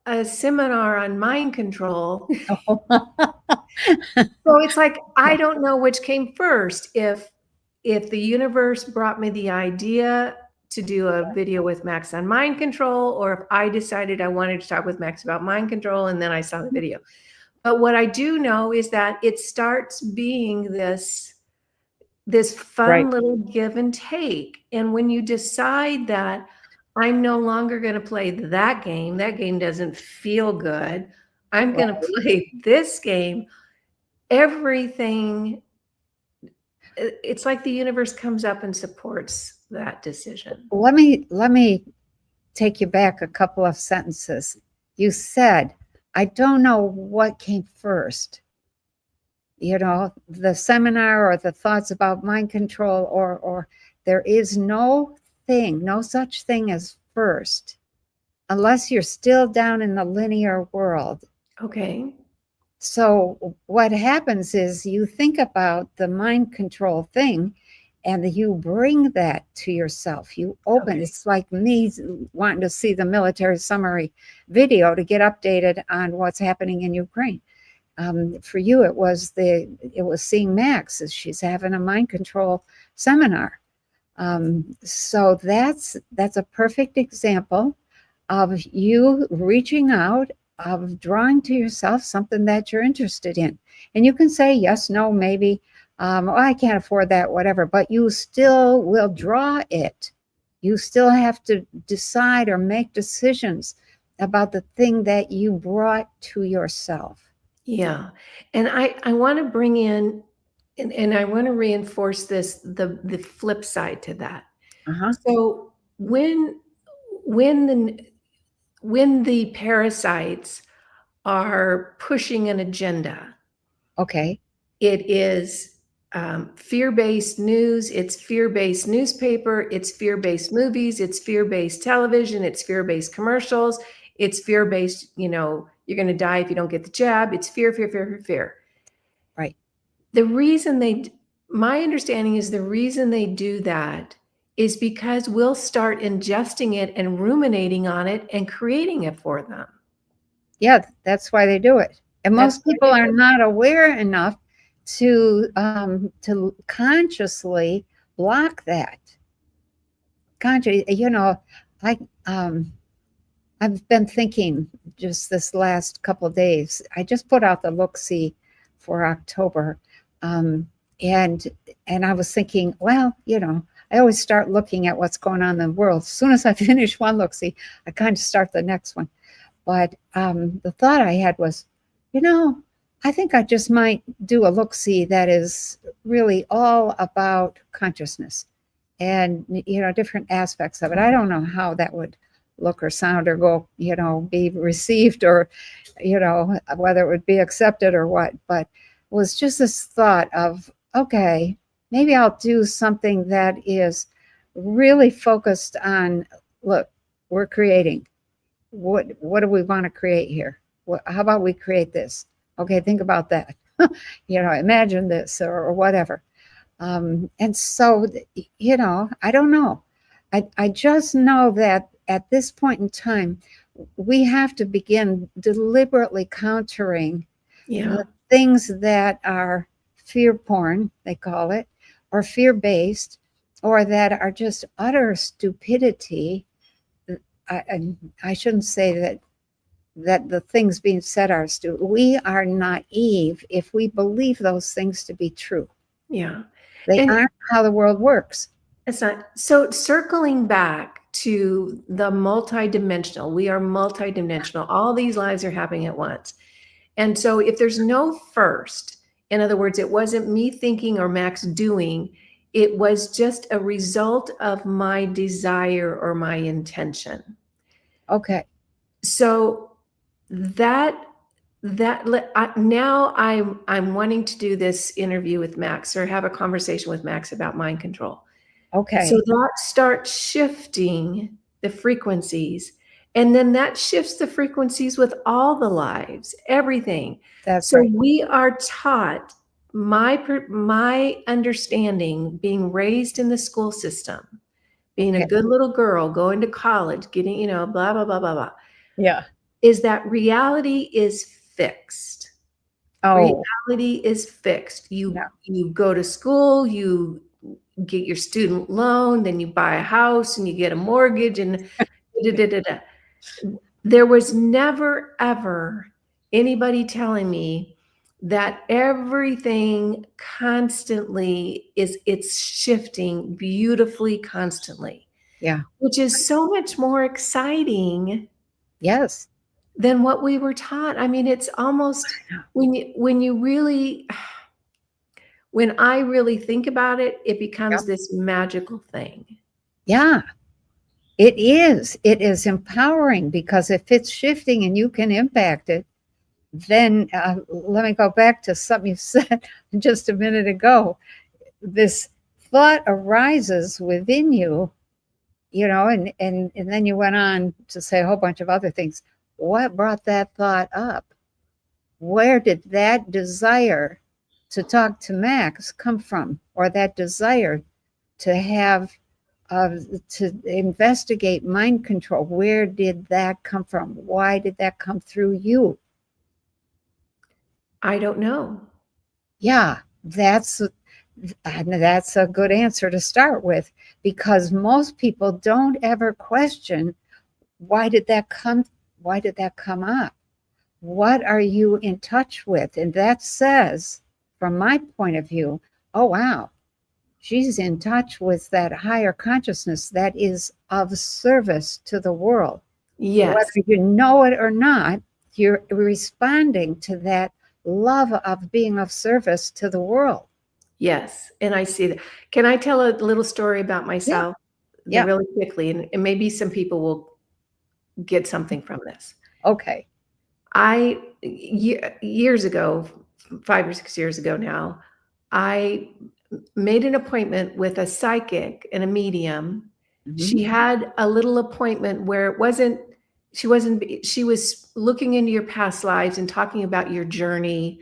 a seminar on mind control. So it's like, I don't know which came first. If the universe brought me the idea to do a video with Max on mind control, or if I decided I wanted to talk with Max about mind control and then I saw the video. But what I do know is that it starts being this Right. fun little give and take. And when you decide that I'm no longer going to play that game doesn't feel good, I'm going to play this game, everything, it's like the universe comes up and supports that decision. Let me take you back a couple of sentences. You said, I don't know what came first. The seminar or the thoughts about mind control, or there is no such thing as first, unless you're still down in the linear world. Okay. So what happens is you think about the mind control thing and you bring that to yourself. You open, Okay. It's like me wanting to see the military summary video to get updated on what's happening in Ukraine. For you, it was seeing Max as she's having a mind control seminar. So that's a perfect example of you reaching out, of drawing to yourself something that you're interested in. And you can say yes, no, maybe, I can't afford that, whatever, but you still will draw it. You still have to decide or make decisions about the thing that you brought to yourself. Yeah. And I want to bring in, and I want to reinforce this, the flip side to that. Uh-huh. So when the when the parasites are pushing an agenda, Okay. it is fear-based news, it's fear-based newspaper, it's fear-based movies, it's fear-based television, it's fear-based commercials, it's fear-based, you're going to die if you don't get the jab. It's fear, fear, fear, fear, fear. Right. My understanding is the reason they do that is because we'll start ingesting it and ruminating on it and creating it for them. Yeah, that's why they do it. And most people are it. not aware enough to consciously block that. I've been thinking just this last couple of days. I just put out the look-see for October, and I was thinking, well, I always start looking at what's going on in the world. As soon as I finish one look-see, I kind of start the next one. But the thought I had was, I think I just might do a look-see that is really all about consciousness and, different aspects of it. I don't know how that would look or sound or go, be received, or, whether it would be accepted or what. But it was just this thought of, okay, maybe I'll do something that is really focused on, look, we're creating. What do we want to create here? How about we create this? Okay, think about that. Imagine this, or whatever. And so, I don't know. I just know that at this point in time, we have to begin deliberately countering Yeah. the things that are fear porn, they call it, or fear based, or that are just utter stupidity. I shouldn't say that the things being said are stupid. We are naive if we believe those things to be true. Yeah. They And aren't how the world works. it's not. So circling back to the multidimensional, we are multidimensional. All these lives are happening at once. And so if there's no first, in other words, it wasn't me thinking or Max doing, it was just a result of my desire or my intention. Okay. So now I'm wanting to do this interview with Max or have a conversation with Max about mind control. Okay. So that starts shifting the frequencies, and then that shifts the frequencies with all the lives, everything. That's So right. we are taught, my understanding, being raised in the school system, being a Okay. good little girl, going to college, getting, blah, blah, blah, blah, blah, Yeah. is that reality is fixed. Oh, Reality is fixed. You no. you go to school, you get your student loan, then you buy a house and you get a mortgage and da, da, da, da. There was never ever anybody telling me that everything constantly it's shifting beautifully constantly, Yeah. which is so much more exciting Yes. than what we were taught. I mean, it's almost when I really think about it, it becomes Yep. this magical thing. Yeah. It is. It is empowering, because if it's shifting and you can impact it, then let me go back to something you said just a minute ago. This thought arises within you, and then you went on to say a whole bunch of other things. What brought that thought up? Where did that desire to talk to Max come from, or that desire to have to investigate mind control? Where did that come from? Why did that come through you? I don't know. Yeah, that's a good answer to start with, because most people don't ever question, why did that come up? What are you in touch with? And that says, from my point of view, oh wow, she's in touch with that higher consciousness that is of service to the world. Yes. Whether you know it or not, you're responding to that love of being of service to the world. Yes. And I see that. Can I tell a little story about myself? Yeah. Really quickly, and maybe some people will get something from this. Okay. Years ago, 5 or 6 years ago now, I made an appointment with a psychic and a medium. She had a little appointment where she was looking into your past lives and talking about your journey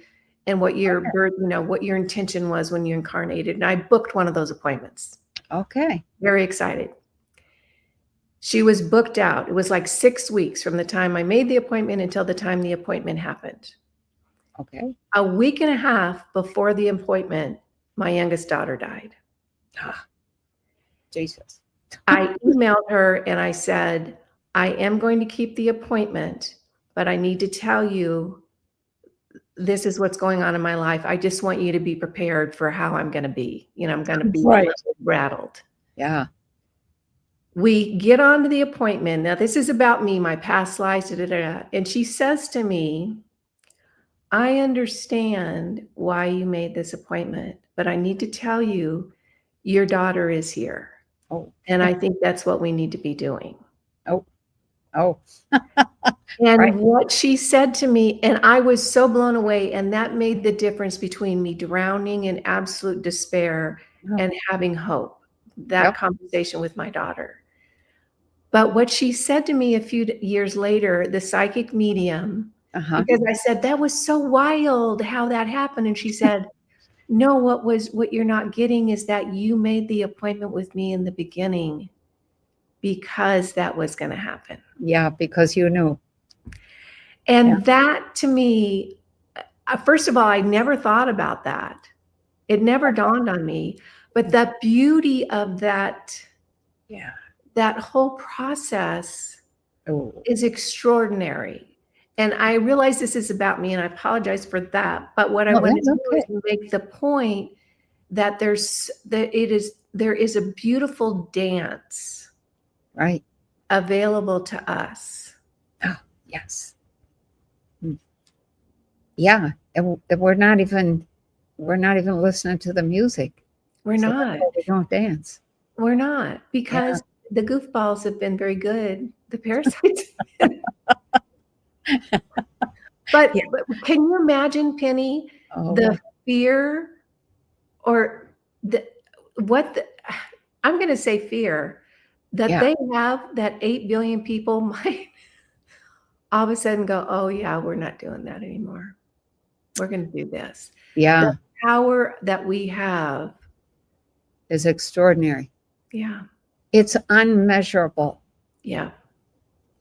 and what your birth, what your intention was when you incarnated. And I booked one of those appointments. Okay. Very excited. She was booked out. It was like 6 weeks from the time I made the appointment until the time the appointment happened. Okay. A week and a half before the appointment, my youngest daughter died. Jesus. I emailed her and I said, I am going to keep the appointment, but I need to tell you this is what's going on in my life. I just want you to be prepared for how I'm going to be. I'm going to be a little rattled. Yeah. We get on to the appointment. Now, this is about me, my past lives, and she says to me, I understand why you made this appointment, but I need to tell you, your daughter is here. Oh. And I think that's what we need to be doing. Oh. Oh, And right. what she said to me, and I was so blown away, and that made the difference between me drowning in absolute despair Oh, and having hope, that yep. conversation with my daughter. But what she said to me a few years later, the psychic medium, Uh-huh. because I said, "That was so wild how that happened." And she said, "No, what you're not getting is that you made the appointment with me in the beginning because that was gonna happen." Yeah, because you knew. Yeah. And that to me, first of all, I never thought about that. It never dawned on me, but the beauty of Yeah. that whole process Oh, is extraordinary. And I realize this is about me, and I apologize for that, but what I no, want to that's do is okay. make the point that there is a beautiful dance Right. available to us. Oh, yes. Mm. Yeah. And we're not even listening to the music. We're So that's not. why we don't dance. We're not, Yeah. because the goofballs have been very good, the parasites. Yeah. But can you imagine, Penny, Oh, the fear or the what the I'm gonna say fear that yeah. they have that 8 billion people might all of a sudden go, "Oh, yeah, we're not doing that anymore. We're gonna do this." The Yeah. power that we have. Is extraordinary. Yeah, It's unmeasurable. yeah.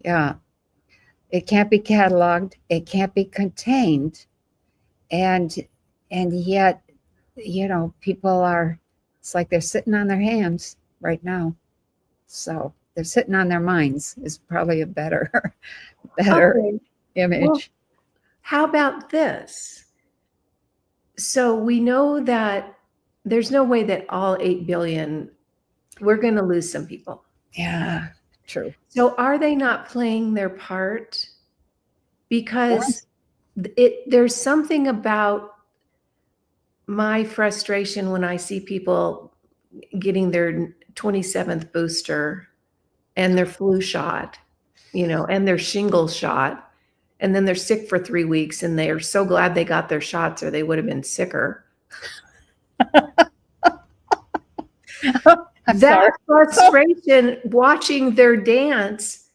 Yeah. It can't be cataloged. It can't be contained. And yet, people are, it's like they're sitting on their hands right now. So they're sitting on their minds is probably a better better Okay, well, image. how about this? So we know that there's no way that all 8 billion, we're gonna lose some people. Yeah, true. So are they not playing their part? Because Yes. there's something about my frustration when I see people getting their 27th booster and their flu shot, and their shingles shot, and then they're sick for 3 weeks and they're so glad they got their shots or they would have been sicker. I'm That sorry. frustration watching their dance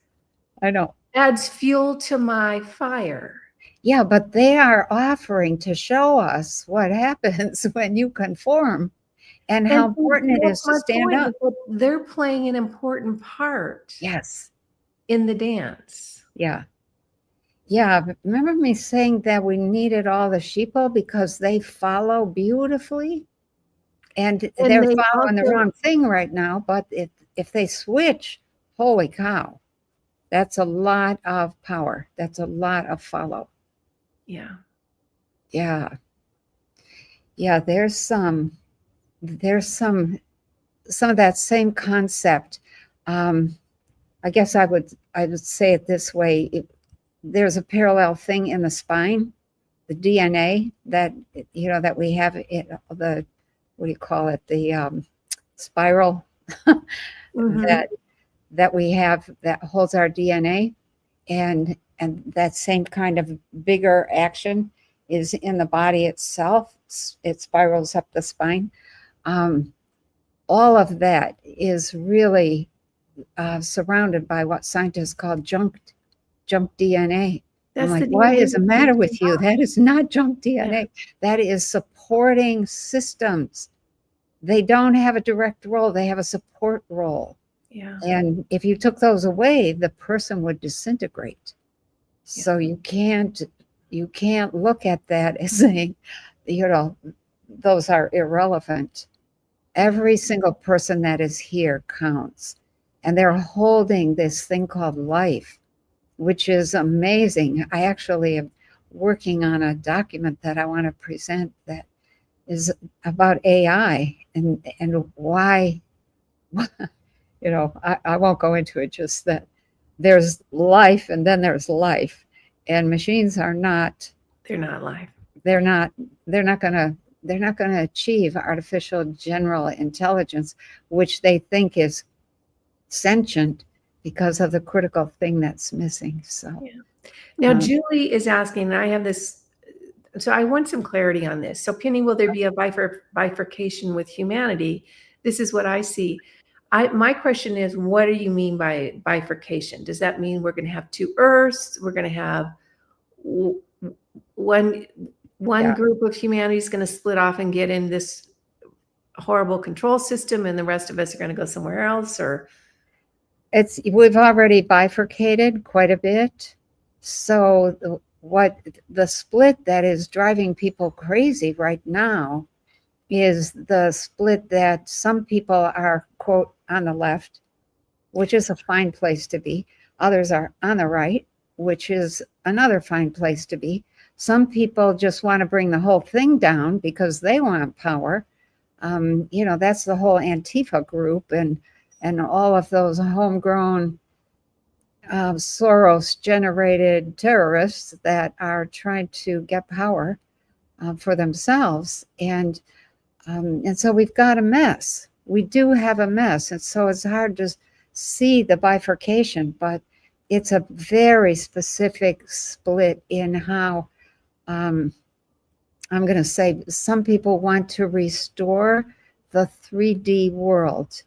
I know. adds fuel to my fire. Yeah, but they are offering to show us what happens when you conform and how And important it is that's to my stand point, up. is that they're playing an important part Yes. in the dance. Yeah. Yeah. Remember me saying that we needed all the sheeple because they follow beautifully? And And they're they following the also wrong thing right now. But if they switch, holy cow, that's a lot of power. That's a lot of follow. yeah. Yeah. Yeah. There's some of that same concept. Um, I guess I would say it this way. There's a parallel thing in the spine, the DNA that we have the what do you call it, the spiral Mhm. that we have that holds our DNA, and that same kind of bigger action is in the body itself. It spirals up the spine. Um, all of that is really surrounded by what scientists call junk DNA. I'm That's like, the what DNA is the that came matter from with you? God. That is not junk Yeah, DNA. That is supporting systems. They don't have a direct role, they have a support role. yeah, And if you took those away, the person would disintegrate. yeah. So you can't look at that as saying, those are irrelevant. Every single person that is here counts. And they're holding this thing called life, which is amazing. I actually am working on a document that I want to present that is about AI and why, I won't go into it, just that there's life and then there's life. And machines are not, They're not life. they're not, they're not going to, they're not going to achieve artificial general intelligence, which they think is sentient, because of the critical thing that's missing. So, Yeah. Now, um, Julie is asking, and I have this, so I want some clarity on this. So, Penny, will there be a bifurcation with humanity? This is what I see. My question is, what do you mean by bifurcation? Does that mean we're going to have two Earths? We're going to have one Yeah. group of humanity is going to split off and get in this horrible control system, and the rest of us are going to go somewhere else? Or we've already bifurcated quite a bit. So what the split that is driving people crazy right now is the split that some people are, quote, on the left, which is a fine place to be. Others are on the right, which is another fine place to be. Some people just want to bring the whole thing down because they want power. That's the whole Antifa group and all of those homegrown Soros-generated terrorists that are trying to get power for themselves. And so we've got a mess. We do have a mess. And so it's hard to see the bifurcation, but it's a very specific split in how I'm going to say some people want to restore the 3D world.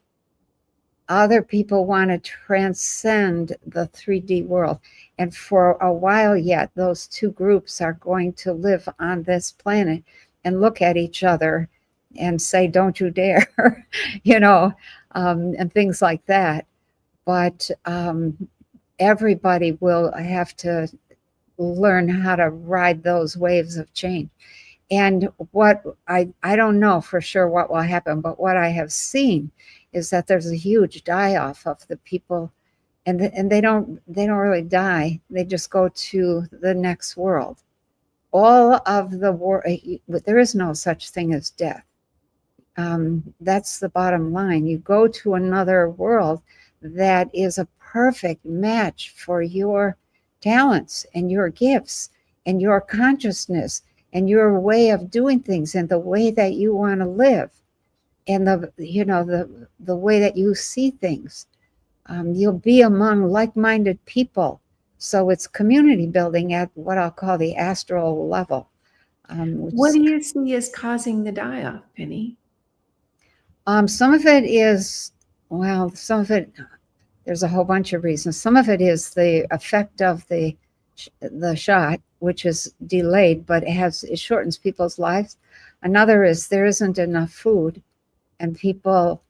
Other people want to transcend the 3D world. And for a while yet, those two groups are going to live on this planet and look at each other and say, don't you dare, and things like that. But everybody will have to learn how to ride those waves of change. And what I don't know for sure what will happen, but what I have seen is that there's a huge die-off of the people, and they don't really die. They just go to the next world. All of the war, there is no such thing as death. That's the bottom line. You go to another world that is a perfect match for your talents and your gifts and your consciousness and your way of doing things and the way that you want to live and the way that you see things. You'll be among like-minded people. So it's community building at what I'll call the astral level. what do you see as causing the die-off, Penny? Some of it is, some of it, there's a whole bunch of reasons. Some of it is the effect of the shot, which is delayed, but it shortens people's lives. Another is there isn't enough food and people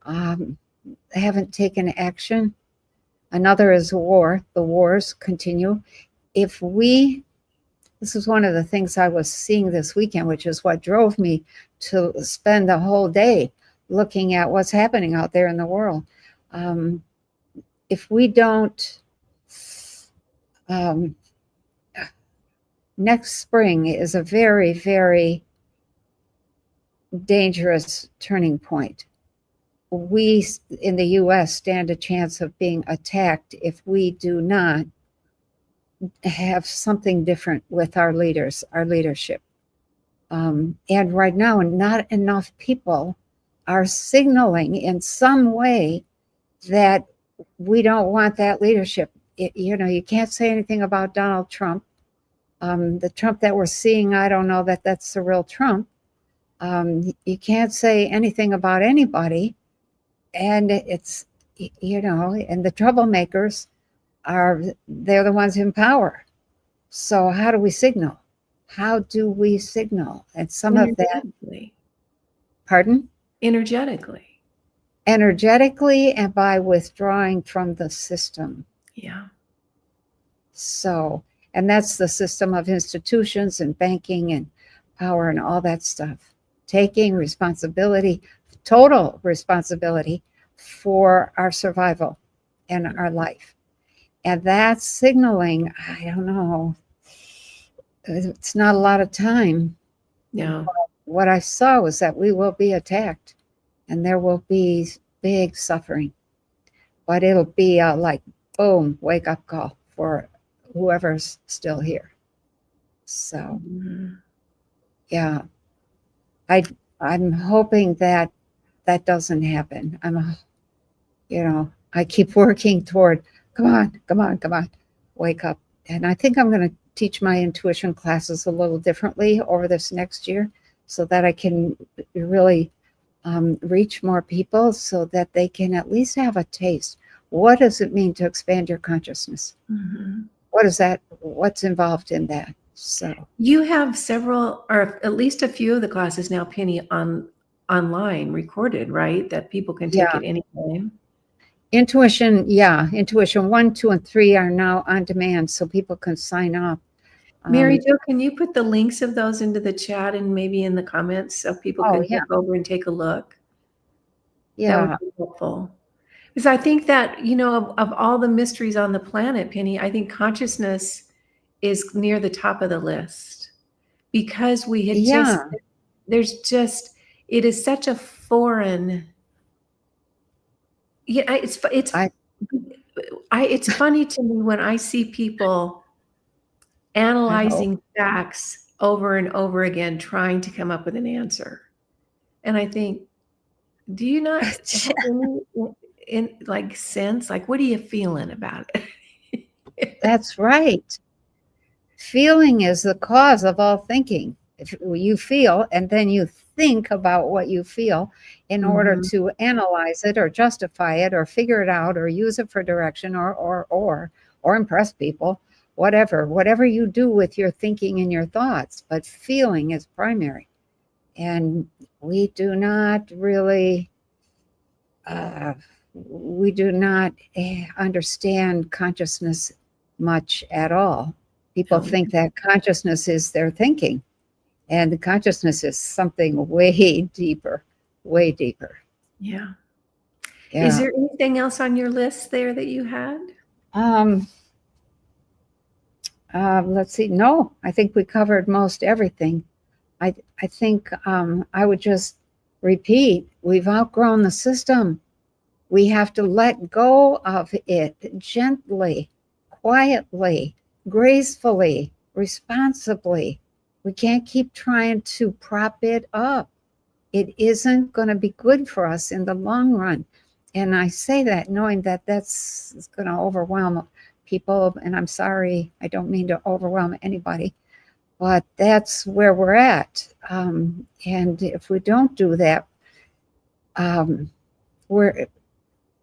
haven't taken action. Another is war. The wars continue. This is one of the things I was seeing this weekend, which is what drove me to spend the whole day looking at what's happening out there in the world. If we don't, next spring is a very, very dangerous turning point. We in the US stand a chance of being attacked if we do not have something different with our leaders, our leadership. And right now, not enough people are signaling in some way that we don't want that leadership. You can't say anything about Donald Trump. The Trump that we're seeing, I don't know that that's the real Trump. You can't say anything about anybody. And it's, and the troublemakers they're the ones in power. So how do we signal? How do we signal? And some of that, pardon? Energetically. Energetically and by withdrawing from the system. Yeah. So, and that's the system of institutions and banking and power and all that stuff. Taking responsibility, total responsibility for our survival and our life. And that's signaling, I don't know, it's not a lot of time. Yeah. What I saw was that we will be attacked and there will be big suffering. But it'll be like, boom, wake up call for whoever's still here. So, yeah, I'm hoping that doesn't happen. I keep working toward, come on, come on, come on, wake up. And I think I'm going to teach my intuition classes a little differently over this next year so that I can really reach more people so that they can at least have a taste. What does it mean to expand your consciousness? Mm-hmm. What is that? What's involved in that? So You have several, or at least a few of the classes now, Penny, online recorded, right? That people can take yeah, at any time. intuition, yeah, intuition 1, 2, and 3 are now on demand, so people can sign up. Mary Um, Jo, can you put the links of those into the chat and maybe in the comments so people oh can yeah, click over and take a look? That would yeah, be helpful. Because I think that, of all the mysteries on the planet, Penny, I think consciousness is near the top of the list because we had just, yeah. there's just, it is such a foreign, yeah, I it's funny to me when I see people I hope. analyzing facts over and over again, trying to come up with an answer. And I think, do you not have any in like sense? Like, what are you feeling about it? That's right. Feeling is the cause of all thinking. If you feel and then you think about what you feel in order Mhm. to analyze it or justify it or figure it out or use it for direction or impress people, whatever you do with your thinking and your thoughts, but feeling is primary. And we do not really uh, we do not understand consciousness much at all. People Oh, think that consciousness is their thinking, and the consciousness is something way deeper, way deeper. yeah. Is Yeah. there anything else on your list there that you had? Um, let's see. No, I think we covered most everything. I think I would just repeat: we've outgrown the system. We have to let go of it gently, quietly, gracefully, responsibly. We can't keep trying to prop it up. It isn't going to be good for us in the long run. And I say that knowing that that's going to overwhelm people. And I'm sorry, I don't mean to overwhelm anybody, but that's where we're at. And if we don't do that, um, we're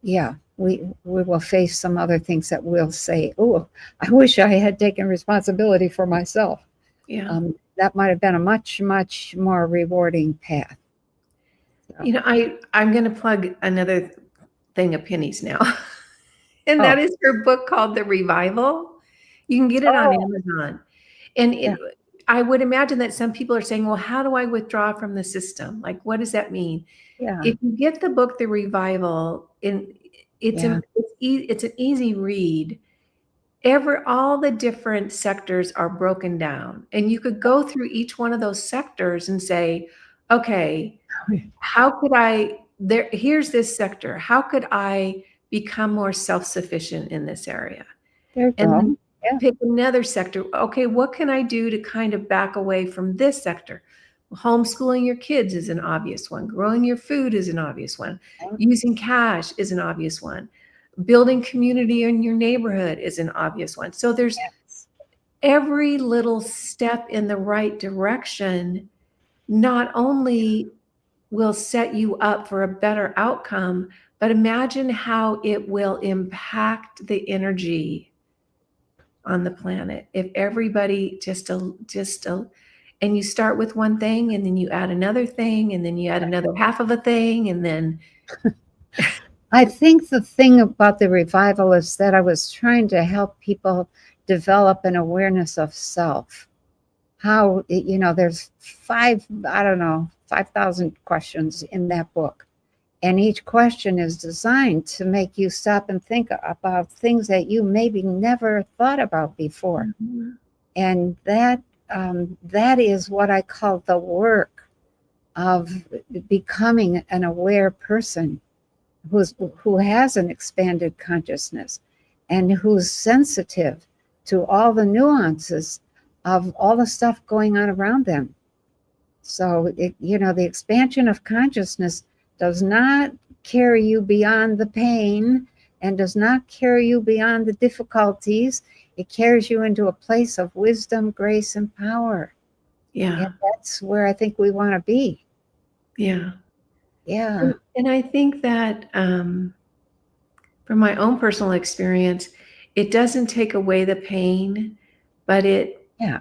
yeah, we will face some other things that we'll say, oh, I wish I had taken responsibility for myself. Yeah. That might have been a much, much more rewarding path. So, I'm going to plug another thing of Penny's now. And that oh, is her book called The Revival. You can get it on oh, Amazon. And yeah, I would imagine that some people are saying, well, how do I withdraw from the system? Like, what does that mean? yeah, If you get the book, The Revival, yeah, it's an easy read. All the different sectors are broken down, and you could go through each one of those sectors and say, okay, how could here's this sector. How could I become more self-sufficient in this area? there you And go. then Yeah, pick another sector. Okay, what can I do to kind of back away from this sector? Homeschooling your kids is an obvious one. Growing your food is an obvious one. yeah, Using cash is an obvious one. Building community in your neighborhood is an obvious one. So there's yes, every little step in the right direction not only will set you up for a better outcome, but imagine how it will impact the energy on the planet if everybody and you start with one thing and then you add another thing and then you add another half of a thing and then I think the thing about the revival is that I was trying to help people develop an awareness of self. How, there's I don't know, 5,000 questions in that book. And each question is designed to make you stop and think about things that you maybe never thought about before. And that is what I call the work of becoming an aware person who has an expanded consciousness and who's sensitive to all the nuances of all the stuff going on around them. So, the expansion of consciousness does not carry you beyond the pain and does not carry you beyond the difficulties. It carries you into a place of wisdom, grace, and power. Yeah. And that's where I think we want to be. Yeah. Yeah. And I think that from my own personal experience, it doesn't take away the pain, but Yeah.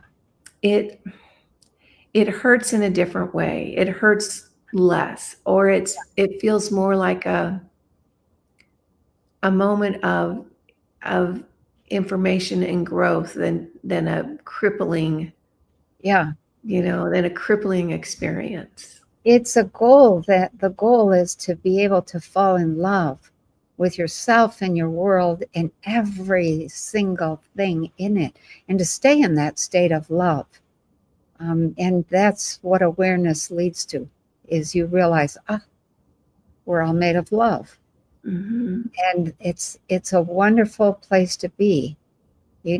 it hurts in a different way. It hurts less, or it feels more like a moment of information and growth than a crippling, Yeah. than a crippling experience. It's a goal that the goal is to be able to fall in love with yourself and your world and every single thing in it, and to stay in that state of love. And that's what awareness leads to, is you realize, we're all made of love. Mm-hmm. And it's a wonderful place to be. We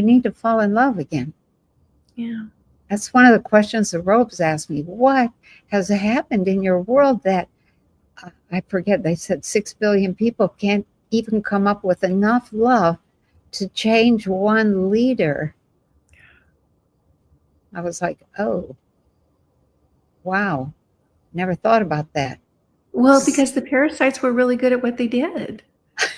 need to fall in love again. Yeah. That's one of the questions the robes asked me. What has happened in your world that, I forget, they said 6 billion people can't even come up with enough love to change one leader? I was like, oh, wow. Never thought about that. Well, because the parasites were really good at what they did.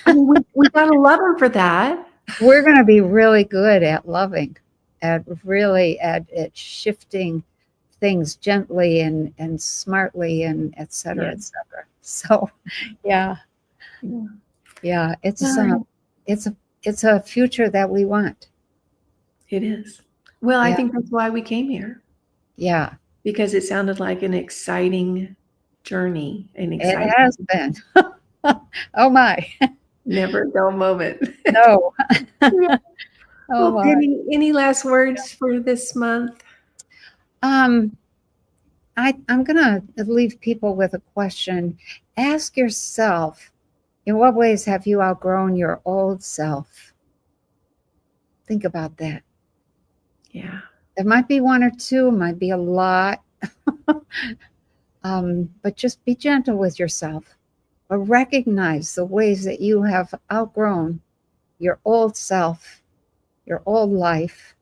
I mean, we gotta love them for that. We're going to be really good at loving, at shifting things gently and smartly, and et cetera, Yeah. et cetera. So, yeah, Yeah. it's Well, it's a future that we want. it is. Well, I Yeah. think that's why we came here, Yeah, because it sounded like an exciting journey, an it exciting, has been. Oh my, never dull moment. no. Yeah. Oh Well, my. any last words for this month? I'm gonna leave people with a question. Ask yourself, in what ways have you outgrown your old self? Think about that. Yeah. There might be one or two, might be a lot. But just be gentle with yourself, or recognize the ways that you have outgrown your old self, your old life,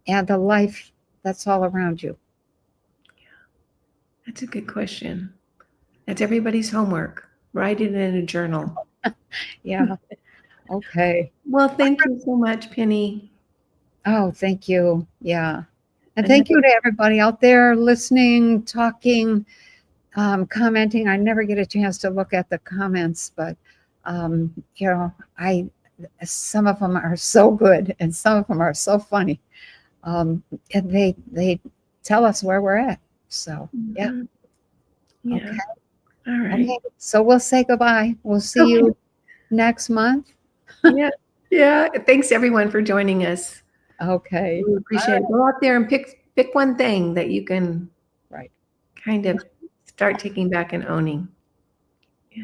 and the life that's all around you. That's a good question. That's everybody's homework. Write it in a journal. Yeah. Okay. Well, thank you so much, Penny. Oh, thank you. Yeah. And I thank you know- to everybody out there listening, talking, commenting. I never get a chance to look at the comments, but some of them are so good and some of them are so funny. And they tell us where we're at. So yeah. Mhm. Yeah. Okay. All right. Okay. So we'll say goodbye. We'll see you next month. Yeah. Yeah. Thanks everyone for joining us. Okay. We appreciate it. Go out there and pick one thing that you can Right. kind of start taking back and owning.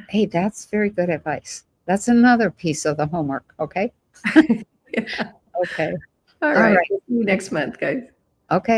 Hey, that's very good advice. That's another piece of the homework. Okay. Yeah. Okay. All right. See you next month, guys. Okay.